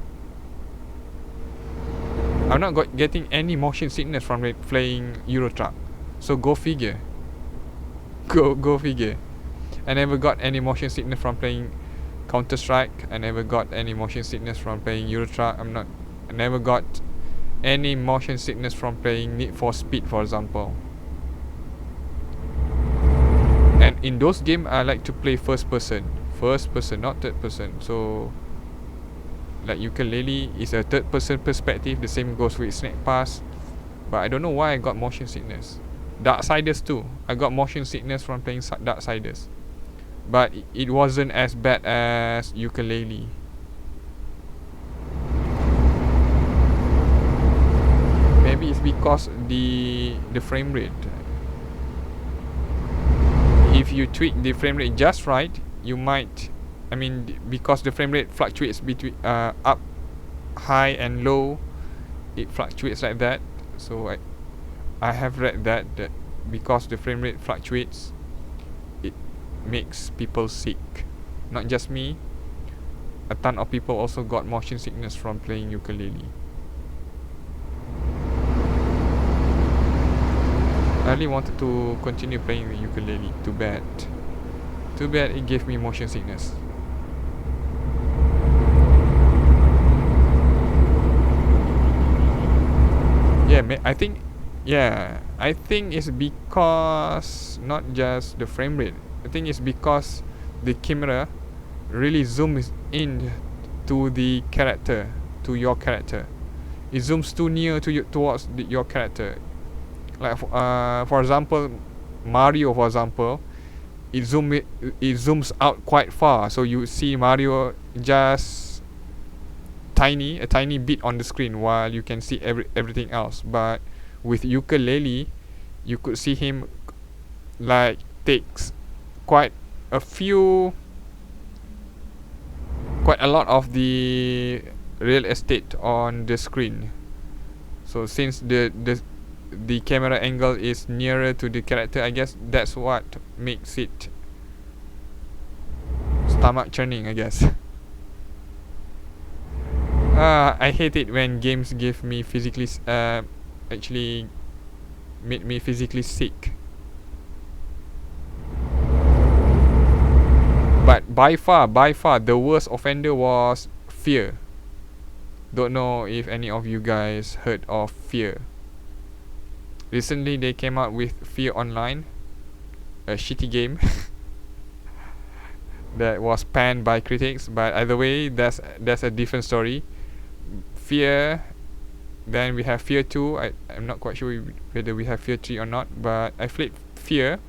I'm not getting any motion sickness from playing Euro Truck. So go figure. Go figure. I never got any motion sickness from playing Counter Strike. I never got any motion sickness from playing Euro Truck. I never got any motion sickness from playing Need for Speed, for example. And in those games, I like to play first person, not third person. So like ukulele is a third person perspective. The same goes with Snake Pass. But I don't know why I got motion sickness. Darksiders too. I got motion sickness from playing Darksiders. But it wasn't as bad as ukulele. Maybe it's because the frame rate. If you tweak the frame rate just right, you might, I mean, because the frame rate fluctuates between up, high and low, it fluctuates like that. So I have read that because the frame rate fluctuates, it makes people sick. Not just me. A ton of people also got motion sickness from playing ukulele. I really wanted to continue playing the ukulele. Too bad it gave me motion sickness. I think it's because not just the frame rate. I think it's because the camera really zooms in to the character, to your character. It zooms too near to you, towards your character. Like for example, Mario, for example, it zooms out quite far, so you see Mario just a tiny bit on the screen, while you can see everything else. But with ukulele, you could see him like takes quite a lot of the real estate on the screen. So since the camera angle is nearer to the character, I guess that's what makes it stomach churning, I guess. I hate it when games give me physically actually made me physically sick. But by far the worst offender was Fear. Don't know if any of you guys heard of Fear. Recently they came out with Fear Online, a shitty game that was panned by critics. But either way, that's a different story. Fear. Then we have Fear 2. I'm not quite sure whether we have Fear 3 or not, but I played Fear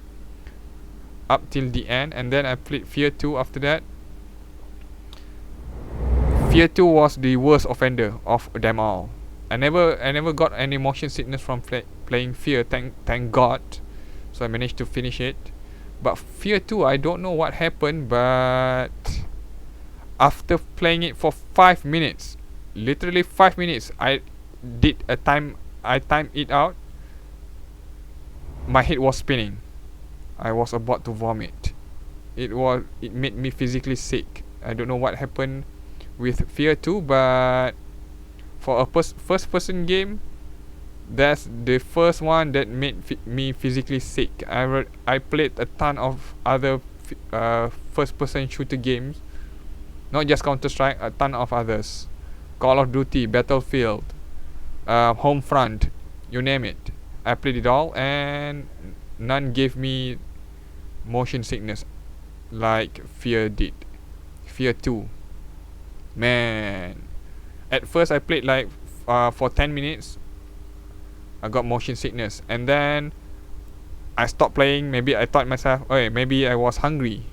up till the end, and then I played Fear 2 after that. Fear 2 was the worst offender of them all. I never got any motion sickness from playing Fear, thank God. So I managed to finish it. But Fear 2, I don't know what happened, but after playing it for 5 minutes, literally 5 minutes, I timed it out. My head was spinning. I was about to vomit. It made me physically sick. I don't know what happened with Fear 2, but for a first person game, that's the first one that made me physically sick. I played a ton of other first person shooter games, not just Counter Strike, a ton of others. Call of Duty, Battlefield, Homefront, you name it. I played it all, and none gave me motion sickness like Fear did. Fear 2. Man, at first I played like for 10 minutes. I got motion sickness, and then I stopped playing. Maybe I thought myself, oh, maybe I was hungry.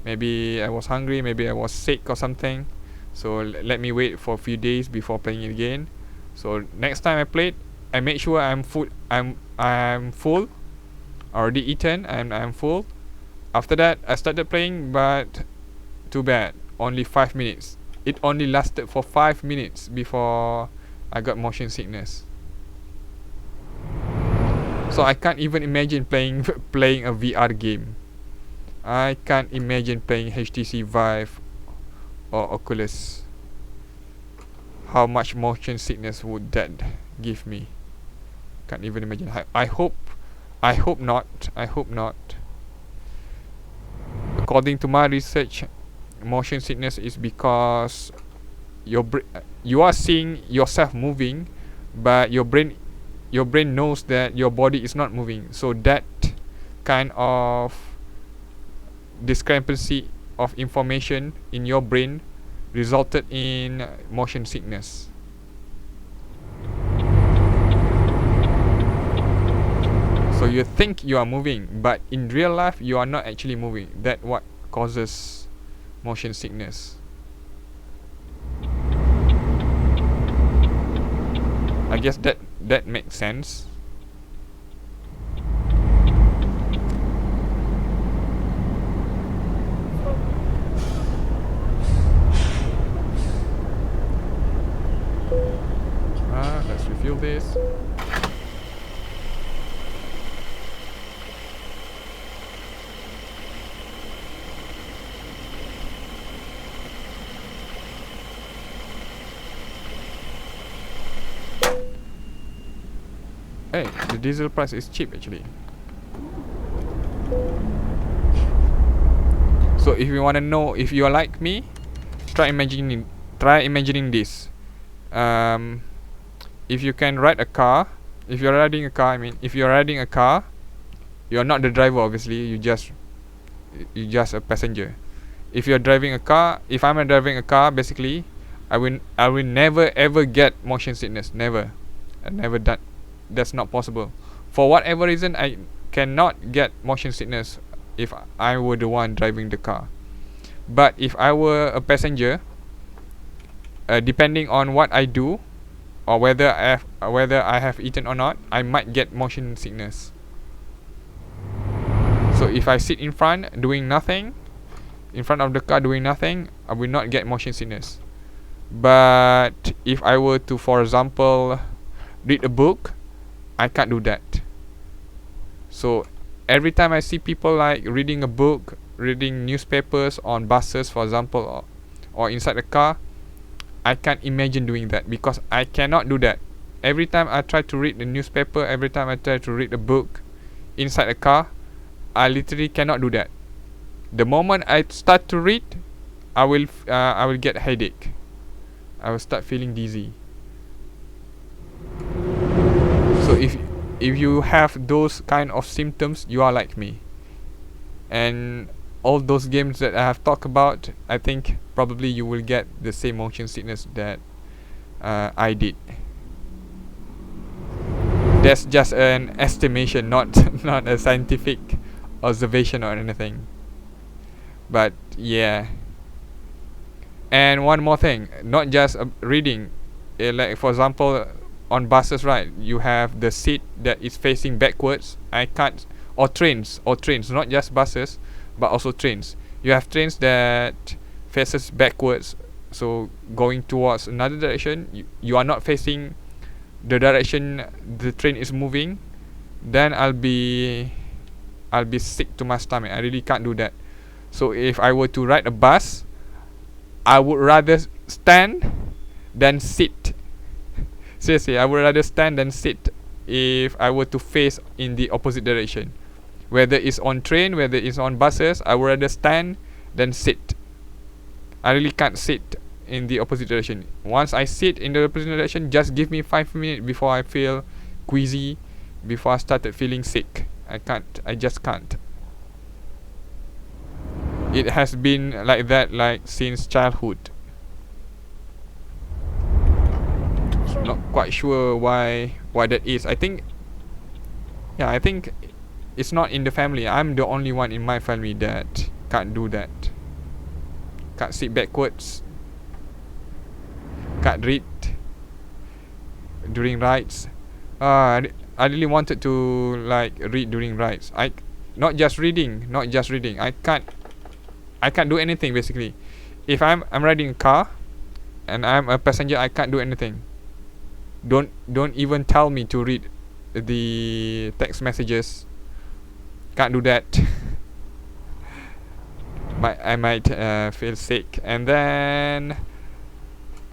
Maybe I was hungry. Maybe I was sick or something. So let me wait for a few days before playing it again. So next time I played, I made sure I'm full. I'm full. Already eaten, and I'm full. After that, I started playing, but too bad. Only 5 minutes. It only lasted for 5 minutes before I got motion sickness. So I can't even imagine playing a VR game. I can't imagine playing HTC Vive or Oculus. How much motion sickness would that give me? Can't even imagine. I hope not. I hope not. According to my research, motion sickness is because you are seeing yourself moving, but your brain knows that your body is not moving. So that kind of discrepancy of information in your brain resulted in motion sickness. So you think you are moving, but in real life you are not actually moving. That's what causes motion sickness. I guess that makes sense. Let's refill this. Hey, the diesel price is cheap actually. So if you wanna know if you are like me, try imagining this. If you can ride a car, if you're riding a car, you're not the driver obviously, you're just a passenger. If you're driving a car, if I'm driving a car, basically I will never ever get motion sickness. Never. I never done. That's not possible. For whatever reason, I cannot get motion sickness if I were the one driving the car. But if I were a passenger, depending on what I do, or whether I have eaten or not, I might get motion sickness. So if I sit in front doing nothing, in front of the car doing nothing, I will not get motion sickness. But if I were to, for example, read a book, I can't do that. So every time I see people like reading a book, reading newspapers on buses, for example, or inside the car, I can't imagine doing that because I cannot do that. Every time I try to read the newspaper, every time I try to read a book inside a car, I literally cannot do that. The moment I start to read, I will get a headache. I will start feeling dizzy. So if you have those kind of symptoms, you are like me. And all those games that I have talked about, I think probably you will get the same motion sickness that I did. That's just an estimation, not a scientific observation or anything. But yeah. And one more thing, not just reading. Like for example, on buses, right? You have the seat that is facing backwards. I can't. Or trains, not just buses, but also trains. You have trains that faces backwards, so going towards another direction. You are not facing the direction the train is moving. Then I'll be sick to my stomach. I really can't do that. So if I were to ride a bus, I would rather stand than sit. Seriously, I would rather stand than sit if I were to face in the opposite direction. Whether it's on train, whether it's on buses, I would rather stand than sit. I really can't sit in the opposite direction. Once I sit in the opposite direction, just give me 5 minutes before I feel queasy, before I started feeling sick. I just can't. it has been like that like since childhood. Not quite sure why that is. I think it's not in the family. I'm the only one in my family that can't do that. Can't sit backwards. Can't read during rides. I really wanted to like read during rides. Not just reading. I can't do anything basically. If I'm riding a car and I'm a passenger, I can't do anything. Don't even tell me to read the text messages. Can't do that. I might feel sick. And then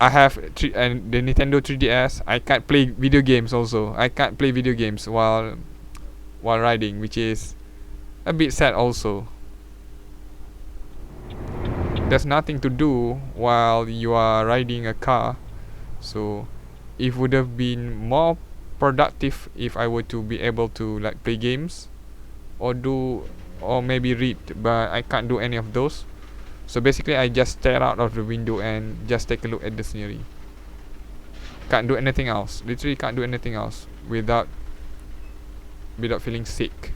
I have the Nintendo 3DS. I can't play video games also. I can't play video games while riding, which is a bit sad also. There's nothing to do while you are riding a car, so it would have been more productive if I were to be able to like play games or maybe read, but I can't do any of those. So basically I just stare out of the window and just take a look at the scenery. Can't do anything else. Literally can't do anything else without feeling sick.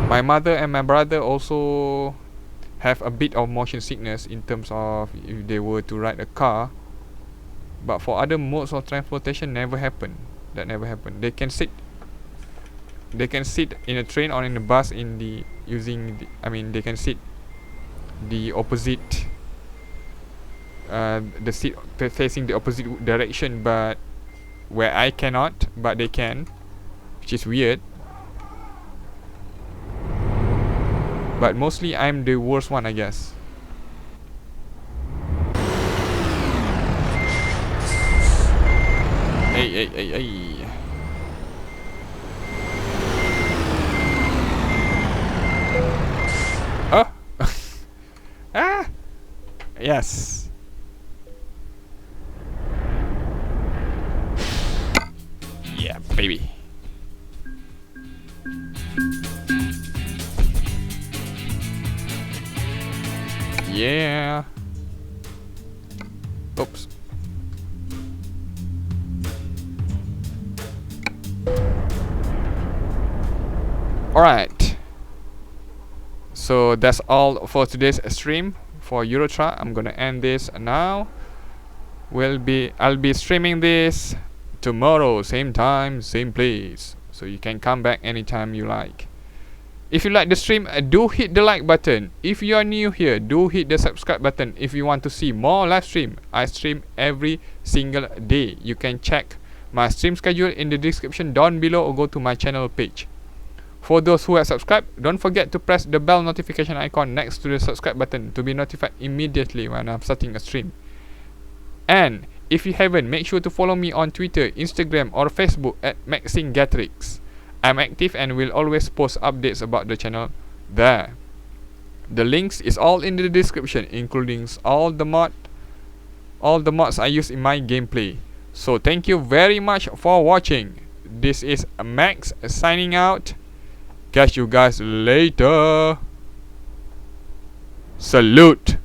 My mother and my brother also have a bit of motion sickness in terms of if they were to ride a car, but for other modes of transportation never happen. That never happened. They can sit in a train or in a bus they can sit the opposite the seat facing the opposite direction, but where I cannot, but they can, which is weird. But mostly I'm the worst one, I guess. Hey. Oh! Ah! Yes. Yeah, baby. Yeah. Oops. Alright. So that's all for today's stream for Eurotruck. I'm gonna end this now. I'll be streaming this tomorrow, same time, same place. So you can come back anytime you like. If you like the stream, do hit the like button. If you are new here, do hit the subscribe button. If you want to see more live stream, I stream every single day. You can check my stream schedule in the description down below or go to my channel page. For those who have subscribed, don't forget to press the bell notification icon next to the subscribe button to be notified immediately when I'm starting a stream. And if you haven't, make sure to follow me on Twitter, Instagram or Facebook at Maxingetorix. I'm active and will always post updates about the channel there. The links is all in the description, including all the mods I use in my gameplay. So thank you very much for watching. This is Max signing out. Catch you guys later. Salute.